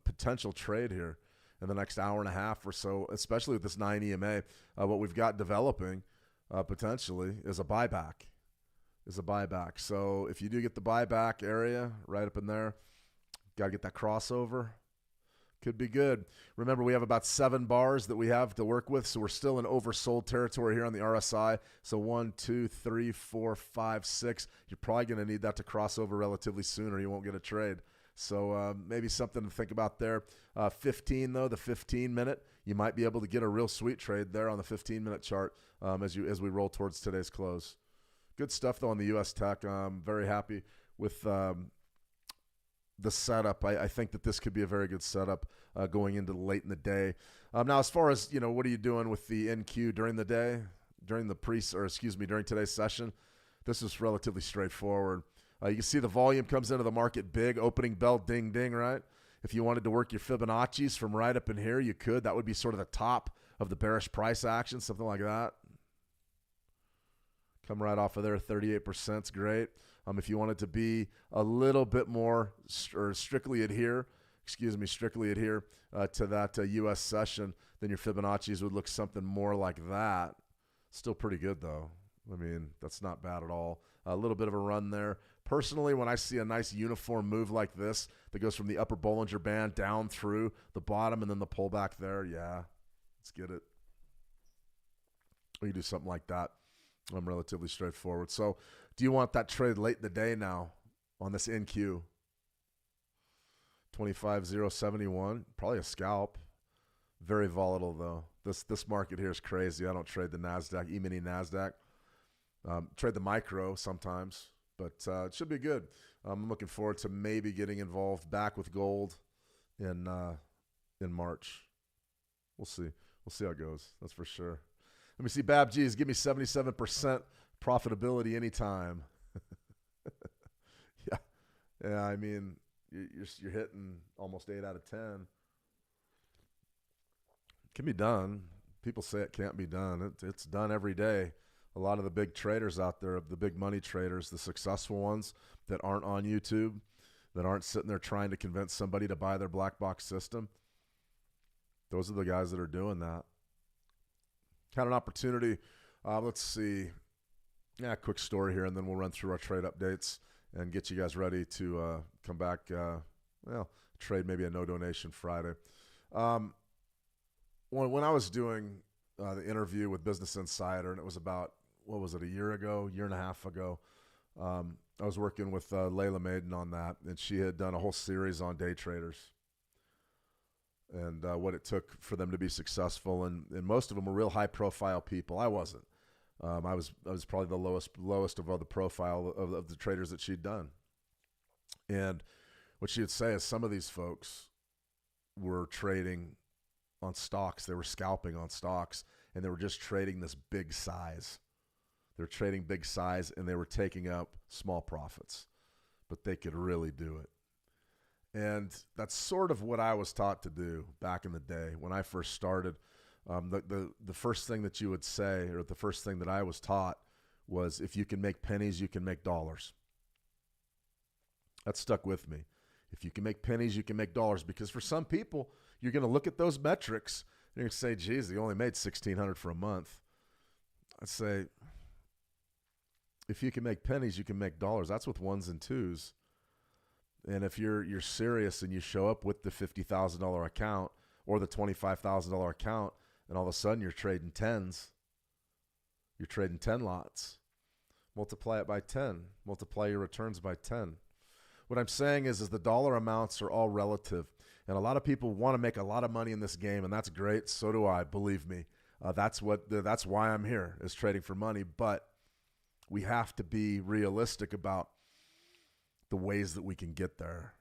Speaker 1: potential trade here in the next hour and a half or so, especially with this 9 EMA. What we've got developing potentially is a buyback. So if you do get the buyback area right up in there, got to get that crossover. Could be good. Remember, we have about 7 bars that we have to work with, so we're still in oversold territory here on the RSI. So 1, 2, 3, 4, 5, 6. You're probably going to need that to cross over relatively soon or you won't get a trade. So maybe something to think about there. 15, though, the 15-minute, you might be able to get a real sweet trade there on the 15-minute chart as we roll towards today's close. Good stuff, though, on the U.S. Tech. I'm very happy with the setup. I think that this could be a very good setup going into late in the day. Now, as far as, what are you doing with the NQ during the day, during today's session? This is relatively straightforward. You can see the volume comes into the market big, opening bell, ding, ding, right? If you wanted to work your Fibonacci's from right up in here, you could. That would be sort of the top of the bearish price action, something like that. Come right off of there, 38% is great. If you wanted to be a little bit more or strictly adhere to that U.S. session, then your Fibonacci's would look something more like that. Still pretty good, though. I mean, that's not bad at all. A little bit of a run there. Personally, when I see a nice uniform move like this that goes from the upper Bollinger Band down through the bottom and then the pullback there, yeah, let's get it. We can do something like that. I'm relatively straightforward. So do you want that trade late in the day now on this NQ? 25.071, probably a scalp. Very volatile, though. This market here is crazy. I don't trade the Nasdaq, E-mini Nasdaq. Trade the micro sometimes, but it should be good. I'm looking forward to maybe getting involved back with gold in March. We'll see. We'll see how it goes. That's for sure. Let me see. BabG's give me 77% profitability anytime. Yeah. I mean, you're hitting almost 8 out of 10. It can be done. People say it can't be done. It's done every day. A lot of the big traders out there, the big money traders, the successful ones that aren't on YouTube, that aren't sitting there trying to convince somebody to buy their black box system, those are the guys that are doing that. Had an opportunity. Let's see. Yeah, quick story here, and then we'll run through our trade updates and get you guys ready to come back. Trade maybe a no donation Friday. When I was doing the interview with Business Insider, and it was about, a year and a half ago, I was working with Layla Maiden on that, and she had done a whole series on day traders and what it took for them to be successful. And most of them were real high-profile people. I wasn't. I was probably the lowest of all the profile of the traders that she'd done. And what she would say is some of these folks were trading on stocks. They were scalping on stocks, and they were just trading this big size. They're trading big size, and they were taking up small profits, but they could really do it. And that's sort of what I was taught to do back in the day when I first started. The first thing that you would say, or the first thing that I was taught, was if you can make pennies, you can make dollars. That stuck with me. If you can make pennies, you can make dollars. Because for some people, you're going to look at those metrics and you're going to say, geez, they only made $1,600 for a month. I'd say, if you can make pennies, you can make dollars. That's with ones and twos. And if you're serious and you show up with the $50,000 account or the $25,000 account, and all of a sudden you're trading tens, you're trading 10 lots, multiply it by 10, multiply your returns by 10. What I'm saying is the dollar amounts are all relative. And a lot of people want to make a lot of money in this game, and that's great. So do I, believe me. That's why I'm here, is trading for money. But we have to be realistic about the ways that we can get there.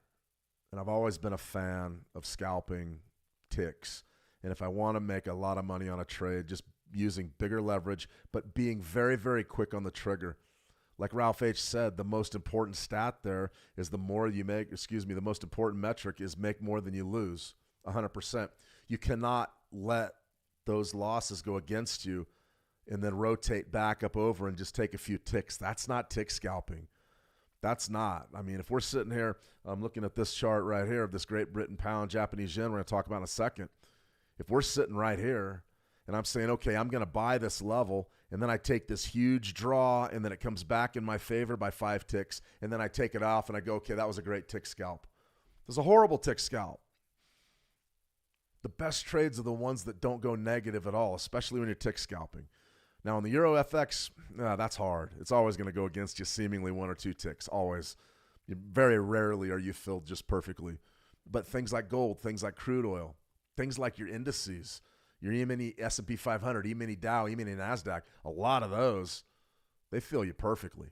Speaker 1: And I've always been a fan of scalping ticks. And if I want to make a lot of money on a trade, just using bigger leverage, but being very, very quick on the trigger. Like Ralph H. said, the most important stat there is the most important metric is make more than you lose, 100%. You cannot let those losses go against you and then rotate back up over and just take a few ticks. That's not tick scalping. That's not. I mean, if we're sitting here, I'm looking at this chart right here of this Great Britain pound, Japanese yen, we're going to talk about in a second. If we're sitting right here and I'm saying, okay, I'm going to buy this level, and then I take this huge draw, and then it comes back in my favor by 5 ticks, and then I take it off and I go, okay, that was a great tick scalp. There's a horrible tick scalp. The best trades are the ones that don't go negative at all, especially when you're tick scalping. Now, on the Euro FX, that's hard. It's always going to go against you, seemingly 1 or 2 ticks, always. Very rarely are you filled just perfectly. But things like gold, things like crude oil, things like your indices, your E-mini S&P 500, E-mini Dow, E-mini Nasdaq, a lot of those, they fill you perfectly.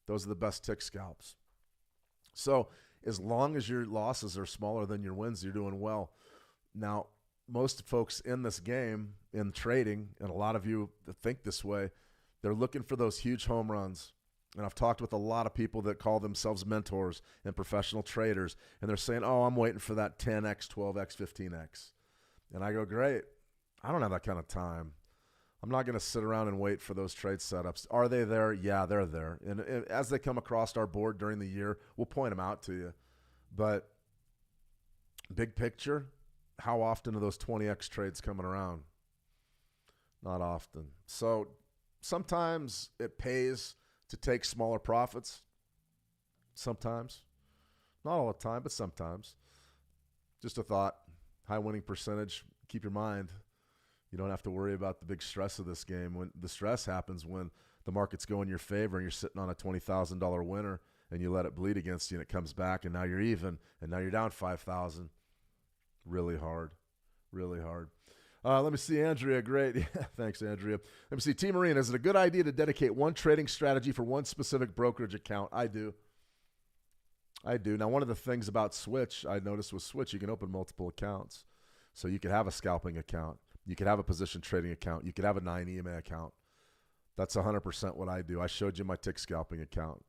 Speaker 1: Those are the best tick scalps. So as long as your losses are smaller than your wins, you're doing well. Now, most folks in this game, in trading, and a lot of you that think this way, they're looking for those huge home runs. And I've talked with a lot of people that call themselves mentors and professional traders, and they're saying, oh, I'm waiting for that 10x, 12x, 15x. And I go, great. I don't have that kind of time. I'm not going to sit around and wait for those trade setups. Are they there? Yeah, they're there. And as they come across our board during the year, we'll point them out to you. But big picture, how often are those 20x trades coming around? Not often. So sometimes it pays to take smaller profits. Sometimes. Not all the time, but sometimes. Just a thought. High winning percentage. Keep your mind. You don't have to worry about the big stress of this game. When the stress happens when the markets go in your favor and you're sitting on a $20,000 winner and you let it bleed against you and it comes back and now you're even and now you're down 5,000. Really hard. Really hard. Let me see, Andrea. Great. Yeah, thanks, Andrea. Let me see. T. Marine, is it a good idea to dedicate one trading strategy for one specific brokerage account? I do. Now, one of the things about Switch, I noticed with Switch, you can open multiple accounts. So you could have a scalping account. You could have a position trading account. You could have a 9 EMA account. That's 100% what I do. I showed you my tick scalping account.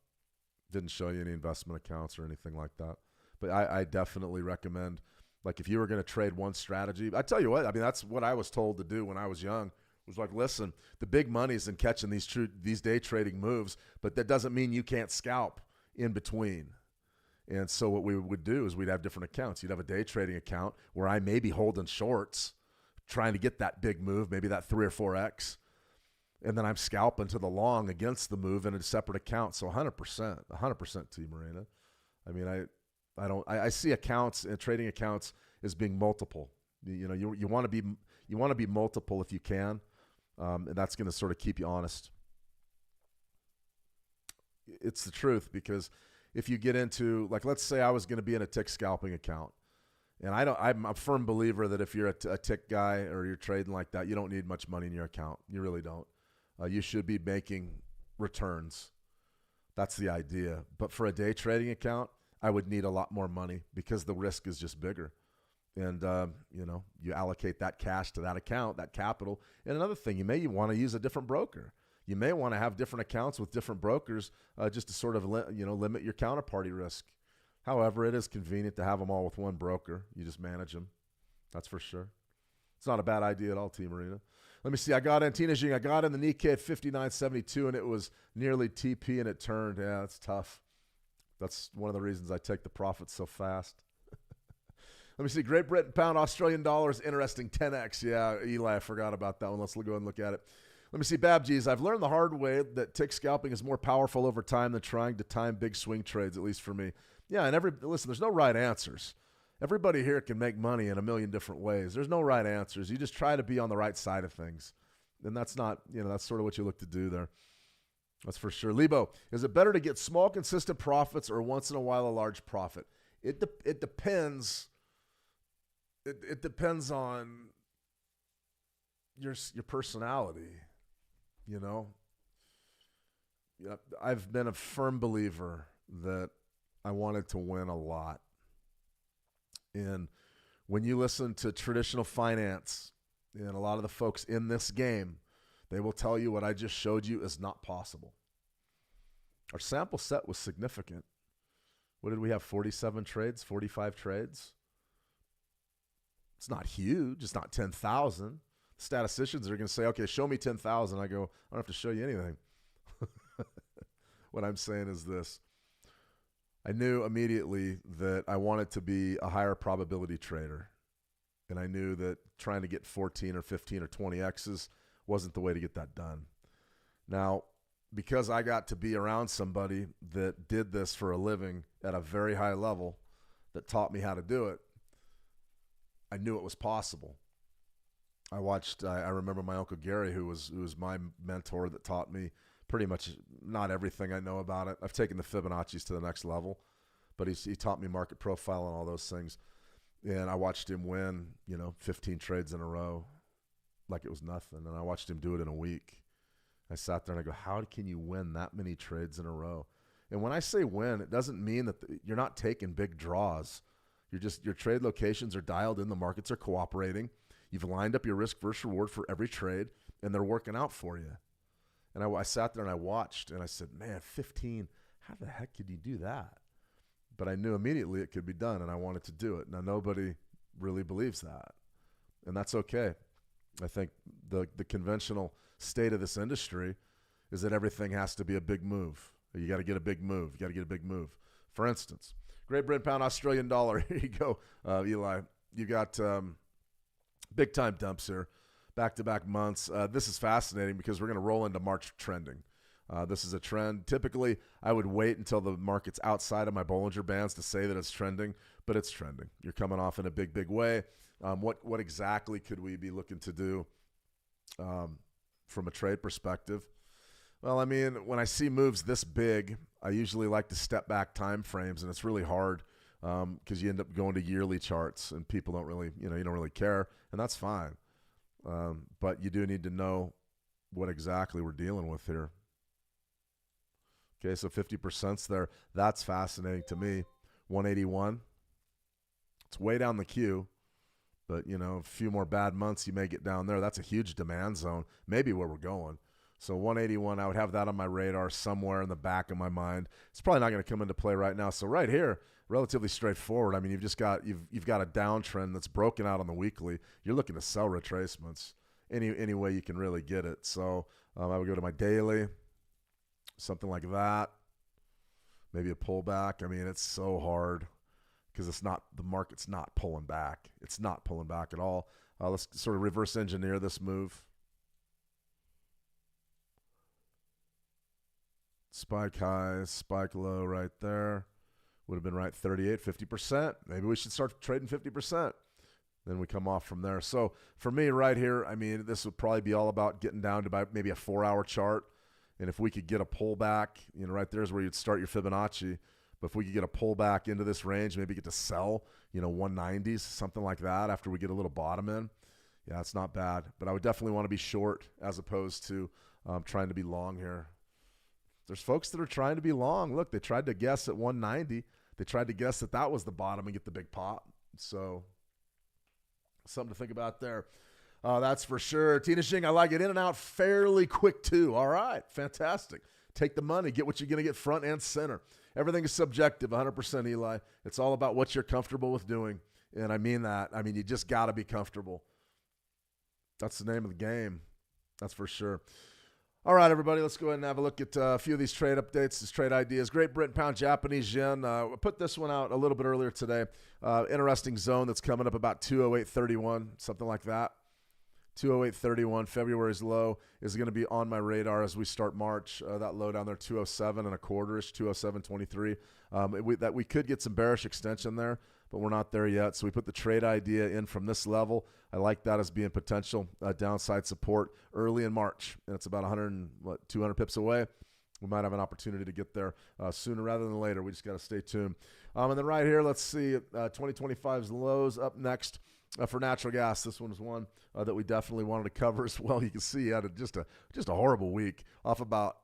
Speaker 1: Didn't show you any investment accounts or anything like that. But I definitely recommend, like if you were going to trade one strategy, I tell you what, I mean, that's what I was told to do when I was young. It was like, listen, the big money's in catching these day trading moves, but that doesn't mean you can't scalp in between. And so what we would do is we'd have different accounts. You'd have a day trading account where I may be holding shorts, trying to get that big move, maybe that 3 or 4x. And then I'm scalping to the long against the move in a separate account. So 100% T. Marina. I mean, I see accounts and trading accounts as being multiple. You know, you want to be multiple if you can, and that's going to sort of keep you honest. It's the truth, because if you get into, like, let's say I was going to be in a tick scalping account, and I'm a firm believer that if you're a tick guy or you're trading like that, you don't need much money in your account. You really don't. you should be making returns. That's the idea. But for a day trading account, I would need a lot more money because the risk is just bigger. And, you allocate that cash to that account, that capital. And another thing, you may want to use a different broker. You may want to have different accounts with different brokers just to sort of limit your counterparty risk. However, it is convenient to have them all with one broker. You just manage them. That's for sure. It's not a bad idea at all, T Marina. Let me see. I got in I got in the Nikkei at 59.72, and it was nearly TP, and it turned. Yeah, that's tough. That's one of the reasons I take the profits so fast. Let me see. Great Britain pound, Australian dollars, interesting 10x. Yeah, Eli, I forgot about that one. Let's go and look at it. Let me see. Babgees, I've learned the hard way that tick scalping is more powerful over time than trying to time big swing trades, at least for me. Yeah, and listen, there's no right answers. Everybody here can make money in a million different ways. There's no right answers. You just try to be on the right side of things. And that's not, that's sort of what you look to do there. That's for sure. Lebo, is it better to get small, consistent profits or once in a while a large profit? It depends. It depends on your personality, I've been a firm believer that I wanted to win a lot. And when you listen to traditional finance and a lot of the folks in this game, they will tell you what I just showed you is not possible. Our sample set was significant. What did we have? 47 trades, 45 trades? It's not huge. It's not 10,000. Statisticians are going to say, okay, show me 10,000. I go, I don't have to show you anything. What I'm saying is this. I knew immediately that I wanted to be a higher probability trader. And I knew that trying to get 14 or 15 or 20 X's wasn't the way to get that done. Now, because I got to be around somebody that did this for a living at a very high level that taught me how to do it, I knew it was possible. I remember my Uncle Gary, who was my mentor that taught me pretty much not everything I know about it. I've taken the Fibonacci's to the next level, but he taught me market profile and all those things. And I watched him win, 15 trades in a row like it was nothing. And I watched him do it in a week. I sat there and I go, how can you win that many trades in a row? And when I say win, it doesn't mean that you're not taking big draws. Your trade locations are dialed in. The markets are cooperating. You've lined up your risk versus reward for every trade, and they're working out for you. And I sat there and I watched, and I said, man, 15, how the heck could you do that? But I knew immediately it could be done, and I wanted to do it. Now, nobody really believes that, and that's okay. I think the conventional state of this industry is that everything has to be a big move. You got to get a big move. You got to get a big move. For instance, Great Britain pound, Australian dollar. Here you go, Eli. You got big time dumps here, back-to-back months. This is fascinating because we're going to roll into March trending. This is a trend. Typically, I would wait until the market's outside of my Bollinger Bands to say that it's trending, but it's trending. You're coming off in a big, big way. What exactly could we be looking to do from a trade perspective? Well, I mean, when I see moves this big, I usually like to step back time frames, and it's really hard because you end up going to yearly charts, and people don't really, you don't really care, and that's fine. But you do need to know what exactly we're dealing with here. Okay, so 50%'s there. That's fascinating to me. 181. It's way down the queue, but, a few more bad months, you may get down there. That's a huge demand zone, maybe where we're going. So 181, I would have that on my radar somewhere in the back of my mind. It's probably not going to come into play right now. So right here, relatively straightforward. I mean, you've got a downtrend that's broken out on the weekly. You're looking to sell retracements any way you can really get it. So I would go to my daily, something like that. Maybe a pullback. I mean, it's so hard because the market's not pulling back. It's not pulling back at all. Let's sort of reverse engineer this move. Spike high, spike low right there. Would have been right 38, 50%. Maybe we should start trading 50%. Then we come off from there. So for me right here, I mean, this would probably be all about getting down to about maybe a 4-hour chart. And if we could get a pullback, right there is where you'd start your Fibonacci. But if we could get a pullback into this range, maybe get to sell, 190s, something like that after we get a little bottom in. Yeah, it's not bad. But I would definitely want to be short as opposed to trying to be long here. There's folks that are trying to be long. Look, they tried to guess at 190. They tried to guess that that was the bottom and get the big pop. So something to think about there. That's for sure. Tina Xing, I like it in and out fairly quick too. All right, fantastic. Take the money. Get what you're going to get front and center. Everything is subjective, 100%, Eli. It's all about what you're comfortable with doing. And I mean that. I mean, you just got to be comfortable. That's the name of the game. That's for sure. All right, everybody, let's go ahead and have a look at a few of these trade updates, these trade ideas. Great Britain, Pound, Japanese Yen. I put this one out a little bit earlier today. Interesting zone that's coming up about 208.31, something like that. 208.31, February's low is going to be on my radar as we start March. That low down there, 207 and a quarter-ish, 207.23. That we could get some bearish extension there, but we're not there yet. So we put the trade idea in from this level. I like that as being potential downside support early in March. And it's about 200 pips away. We might have an opportunity to get there sooner rather than later. We just got to stay tuned. And then right here, let's see 2025's lows up next. For natural gas, this one was one that we definitely wanted to cover as well. You can see it had just a horrible week, off about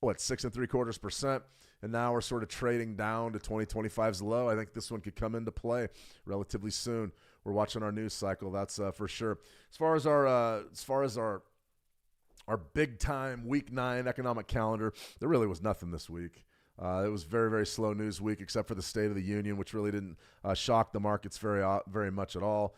Speaker 1: 6.75%, and now we're sort of trading down to 2025's low. I think this one could come into play relatively soon. We're watching our news cycle, that's for sure. As far as our big time week 9 economic calendar, there really was nothing this week. It was very, very slow news week, except for the State of the Union, which really didn't shock the markets very much at all.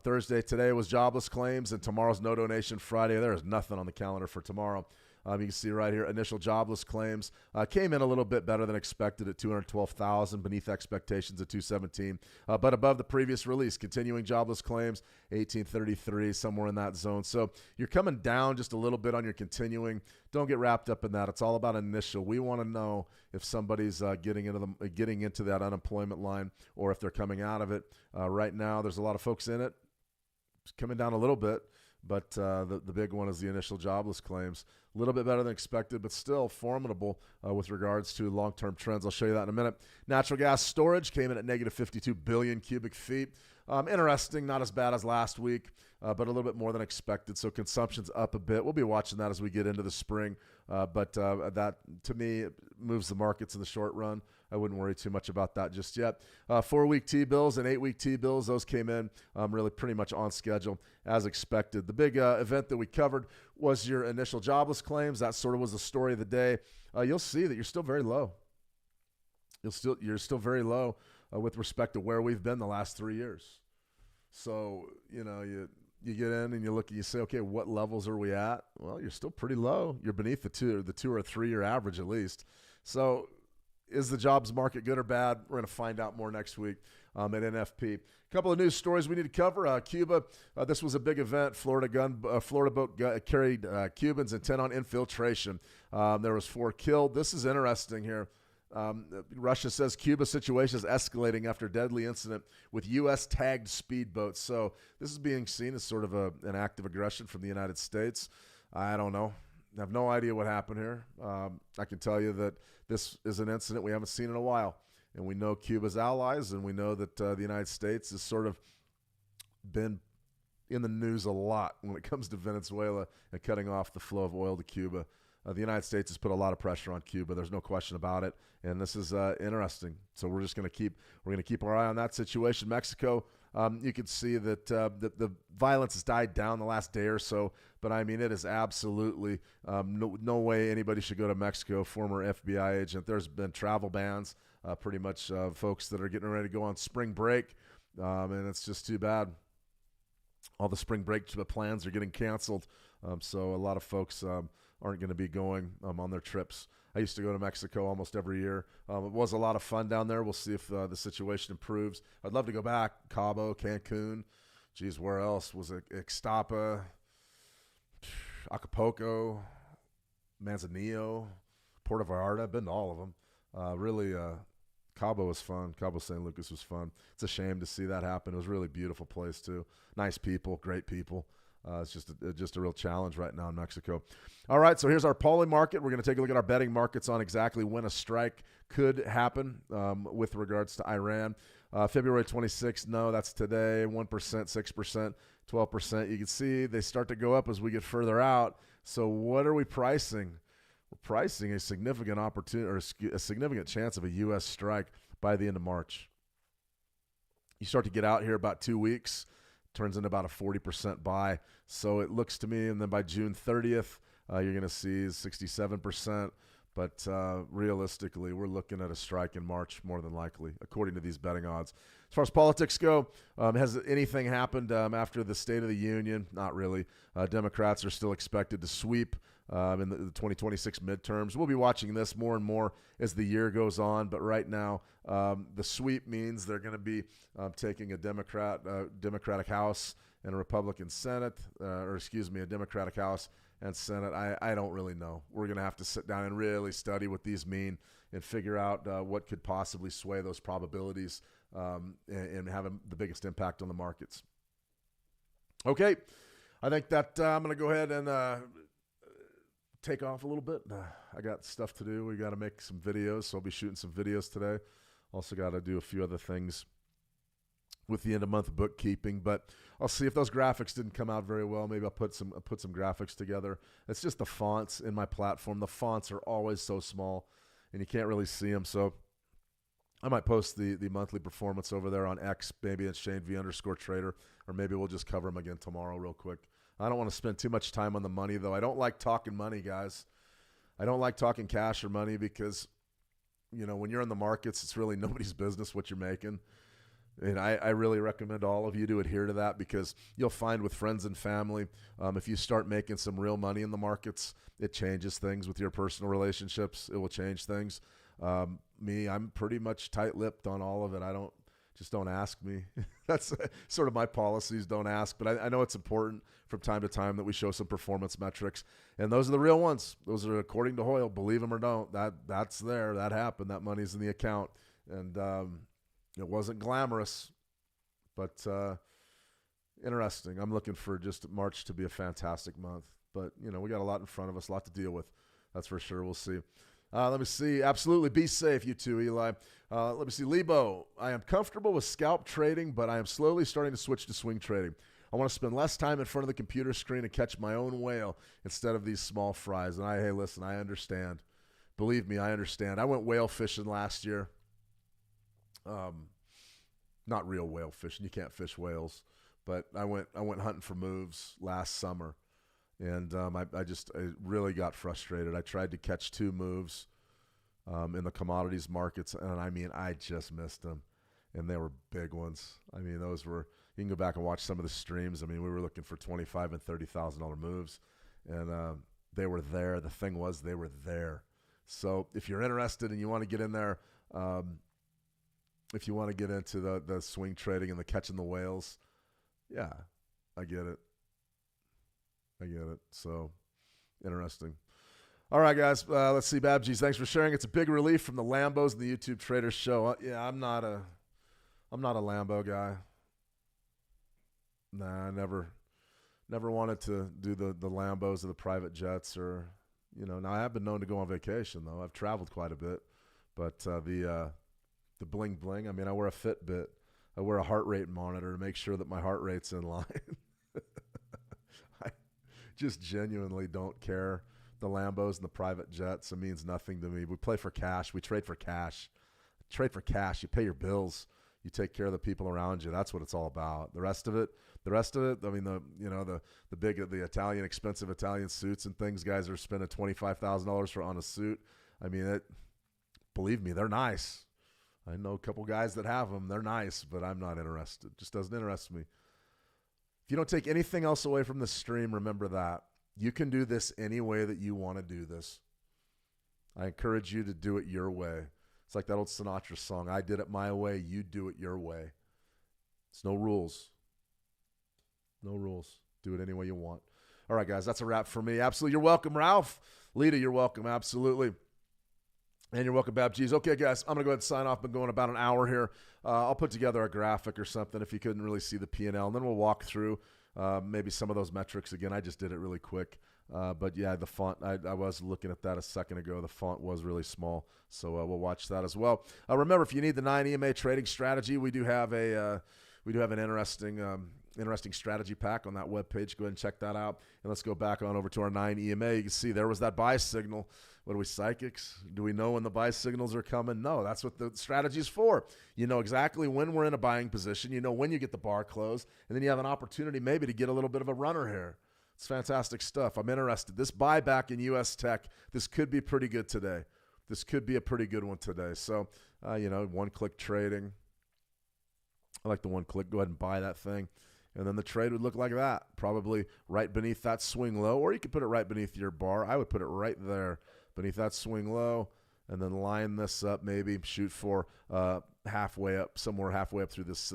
Speaker 1: Thursday today was jobless claims, and tomorrow's no donation Friday. There is nothing on the calendar for tomorrow. You can see right here, initial jobless claims came in a little bit better than expected at 212,000, beneath expectations at 217, but above the previous release. Continuing jobless claims, 1833, somewhere in that zone. So you're coming down just a little bit on your continuing. Don't get wrapped up in that. It's all about initial. We want to know if somebody's getting into that unemployment line or if they're coming out of it. Right now, there's a lot of folks in it. It's coming down a little bit. But the big one is the initial jobless claims. A little bit better than expected, but still formidable with regards to long-term trends. I'll show you that in a minute. Natural gas storage came in at negative 52 billion cubic feet. Interesting, not as bad as last week, but a little bit more than expected. So consumption's up a bit. We'll be watching that as we get into the spring. But that, to me, moves the markets in the short run. I wouldn't worry too much about that just yet. 4-week T-bills and 8-week T-bills, those came in really pretty much on schedule as expected. The big event that we covered was your initial jobless claims. That sort of was the story of the day. You'll see that you're still very low. You're still very low with respect to where we've been the last 3 years. So, you get in and you look and you say, okay, what levels are we at? Well, you're still pretty low. You're beneath the 2 or 3 year average at least. So is the jobs market good or bad? We're going to find out more next week at NFP. A couple of news stories we need to cover. Cuba, this was a big event. Florida boat carried Cubans intent on infiltration. There was 4 killed. This is interesting here. Russia says Cuba situation is escalating after deadly incident with U.S. tagged speedboats. So this is being seen as sort of an act of aggression from the United States. I don't know. I have no idea what happened here. I can tell you that this is an incident we haven't seen in a while. And we know Cuba's allies, and we know that the United States has sort of been in the news a lot when it comes to Venezuela and cutting off the flow of oil to Cuba. The United States has put a lot of pressure on Cuba. There's no question about it, and this is interesting. So we're going to keep our eye on that situation. Mexico, you can see that the violence has died down the last day or so, but I mean it is absolutely no way anybody should go to Mexico. Former FBI agent. There's been travel bans, pretty much folks that are getting ready to go on spring break, and it's just too bad. All the spring break plans are getting canceled, so a lot of folks aren't going to be going on their trips. I used to go to Mexico almost every year. It was a lot of fun down there. We'll see if the situation improves. I'd love to go back. Cabo, Cancun. Geez, where else? Was it Ixtapa, Acapulco, Manzanillo, Puerto Vallarta? I've been to all of them. Really, Cabo was fun. Cabo San Lucas was fun. It's a shame to see that happen. It was a really beautiful place, too. Nice people, great people. It's just a real challenge right now in Mexico. All right, so here's our polling market. We're going to take a look at our betting markets on exactly when a strike could happen with regards to Iran. February 26th, no, that's today, 1%, 6%, 12%. You can see they start to go up as we get further out. So what are we pricing? We're pricing a significant opportunity or a significant chance of a U.S. strike by the end of March. You start to get out here about 2 weeks, turns into about a 40% buy. So it looks to me, and then by June 30th, you're going to see 67%. But realistically, we're looking at a strike in March more than likely, according to these betting odds. As far as politics go, has anything happened after the State of the Union? Not really. Democrats are still expected to sweep in the 2026 midterms. We'll be watching this more and more as the year goes on. But right now, the sweep means they're going to be taking a Democratic House and a Republican Senate, a Democratic House and Senate. I don't really know. We're going to have to sit down and really study what these mean and figure out what could possibly sway those probabilities and have the biggest impact on the markets. Okay, I think that I'm going to go ahead and take off a little bit. I got stuff to do. We got to make some videos, so I'll be shooting some videos today. Also got to do a few other things with the end of month bookkeeping, but I'll see if those graphics didn't come out very well. Maybe I'll put some graphics together. It's just the fonts in my platform. The fonts are always so small, and you can't really see them. So I might post the monthly performance over there on X, maybe at ShaneV_trader, or maybe we'll just cover them again tomorrow real quick. I don't want to spend too much time on the money, though. I don't like talking money, guys. I don't like talking cash or money because, when you're in the markets, it's really nobody's business what you're making. And I really recommend all of you to adhere to that because you'll find with friends and family, if you start making some real money in the markets, it changes things with your personal relationships. It will change things. I'm pretty much tight-lipped on all of it. Just don't ask me. That's sort of my policies, don't ask. But I know it's important from time to time that we show some performance metrics. And those are the real ones. Those are according to Hoyle, believe them or don't. That's there. That happened. That money's in the account. And it wasn't glamorous, but interesting. I'm looking for just March to be a fantastic month. But, we got a lot in front of us, a lot to deal with. That's for sure. We'll see. Let me see. Absolutely. Be safe, you too, Eli. Let me see. Lebo, I am comfortable with scalp trading, but I am slowly starting to switch to swing trading. I want to spend less time in front of the computer screen and catch my own whale instead of these small fries. And hey, listen, I understand. Believe me, I understand. I went whale fishing last year. Not real whale fishing. You can't fish whales, but I went hunting for moves last summer, and I really got frustrated. I tried to catch 2 moves in the commodities markets, and I just missed them, and they were big ones. Those were, you can go back and watch some of the streams. We were looking for $25,000 and $30,000 moves, and they were there. The thing was, they were there. So if you're interested and you want to get in there, if you want to get into the swing trading and the catching the whales, yeah, I get it. So, interesting. All right, guys. Let's see. Babjeez, thanks for sharing. It's a big relief from the Lambos and the YouTube Traders show. Yeah, I'm not a Lambo guy. Nah, I never wanted to do the Lambos or the private jets or, Now I have been known to go on vacation though. I've traveled quite a bit, but the bling bling. I wear a Fitbit. I wear a heart rate monitor to make sure that my heart rate's in line. I just genuinely don't care. The Lambos and the private jets, it means nothing to me. We play for cash. We trade for cash. Trade for cash. You pay your bills. You take care of the people around you. That's what it's all about. The rest of it. The Italian expensive Italian suits and things. Guys are spending $25,000 on a suit. Believe me, they're nice. I know a couple guys that have them. They're nice, but I'm not interested. Just doesn't interest me. If you don't take anything else away from the stream, remember that. You can do this any way that you want to do this. I encourage you to do it your way. It's like that old Sinatra song, I did it my way, you do it your way. It's no rules. No rules. Do it any way you want. All right, guys, that's a wrap for me. Absolutely. You're welcome, Ralph. Lita, you're welcome. Absolutely. And you're welcome, Babjeez. Okay, guys, I'm going to go ahead and sign off. Been going about an hour here. I'll put together a graphic or something if you couldn't really see the P&L, and then we'll walk through maybe some of those metrics again. I just did it really quick. But, yeah, the font, I was looking at that a second ago. The font was really small, so we'll watch that as well. Remember, if you need the 9 EMA trading strategy, we do have an interesting interesting strategy pack on that webpage. Go ahead and check that out. And let's go back on over to our 9 EMA. You can see there was that buy signal. What are we, psychics? Do we know when the buy signals are coming? No, that's what the strategy is for. You know exactly when we're in a buying position. You know when you get the bar closed, and then you have an opportunity maybe to get a little bit of a runner here. It's fantastic stuff. I'm interested. This buyback in U.S. tech, this could be pretty good today. This could be a pretty good one today. So, one-click trading. I like the one-click. Go ahead and buy that thing. And then the trade would look like that, probably right beneath that swing low, or you could put it right beneath your bar. I would put it right there beneath that swing low, and then line this up, maybe shoot for halfway up, somewhere halfway up through this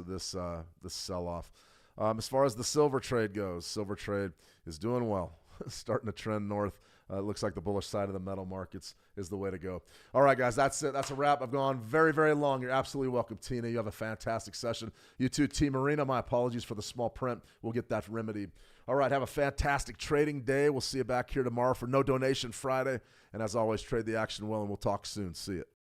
Speaker 1: sell-off. As far as the silver trade goes, silver trade is doing well, starting to trend north. It looks like the bullish side of the metal markets is the way to go. All right, guys, that's it. That's a wrap. I've gone very, very long. You're absolutely welcome, Tina. You have a fantastic session. You too, T. Marina. My apologies for the small print. We'll get that remedied. All right, have a fantastic trading day. We'll see you back here tomorrow for No Donation Friday. And as always, trade the action well, and we'll talk soon. See you.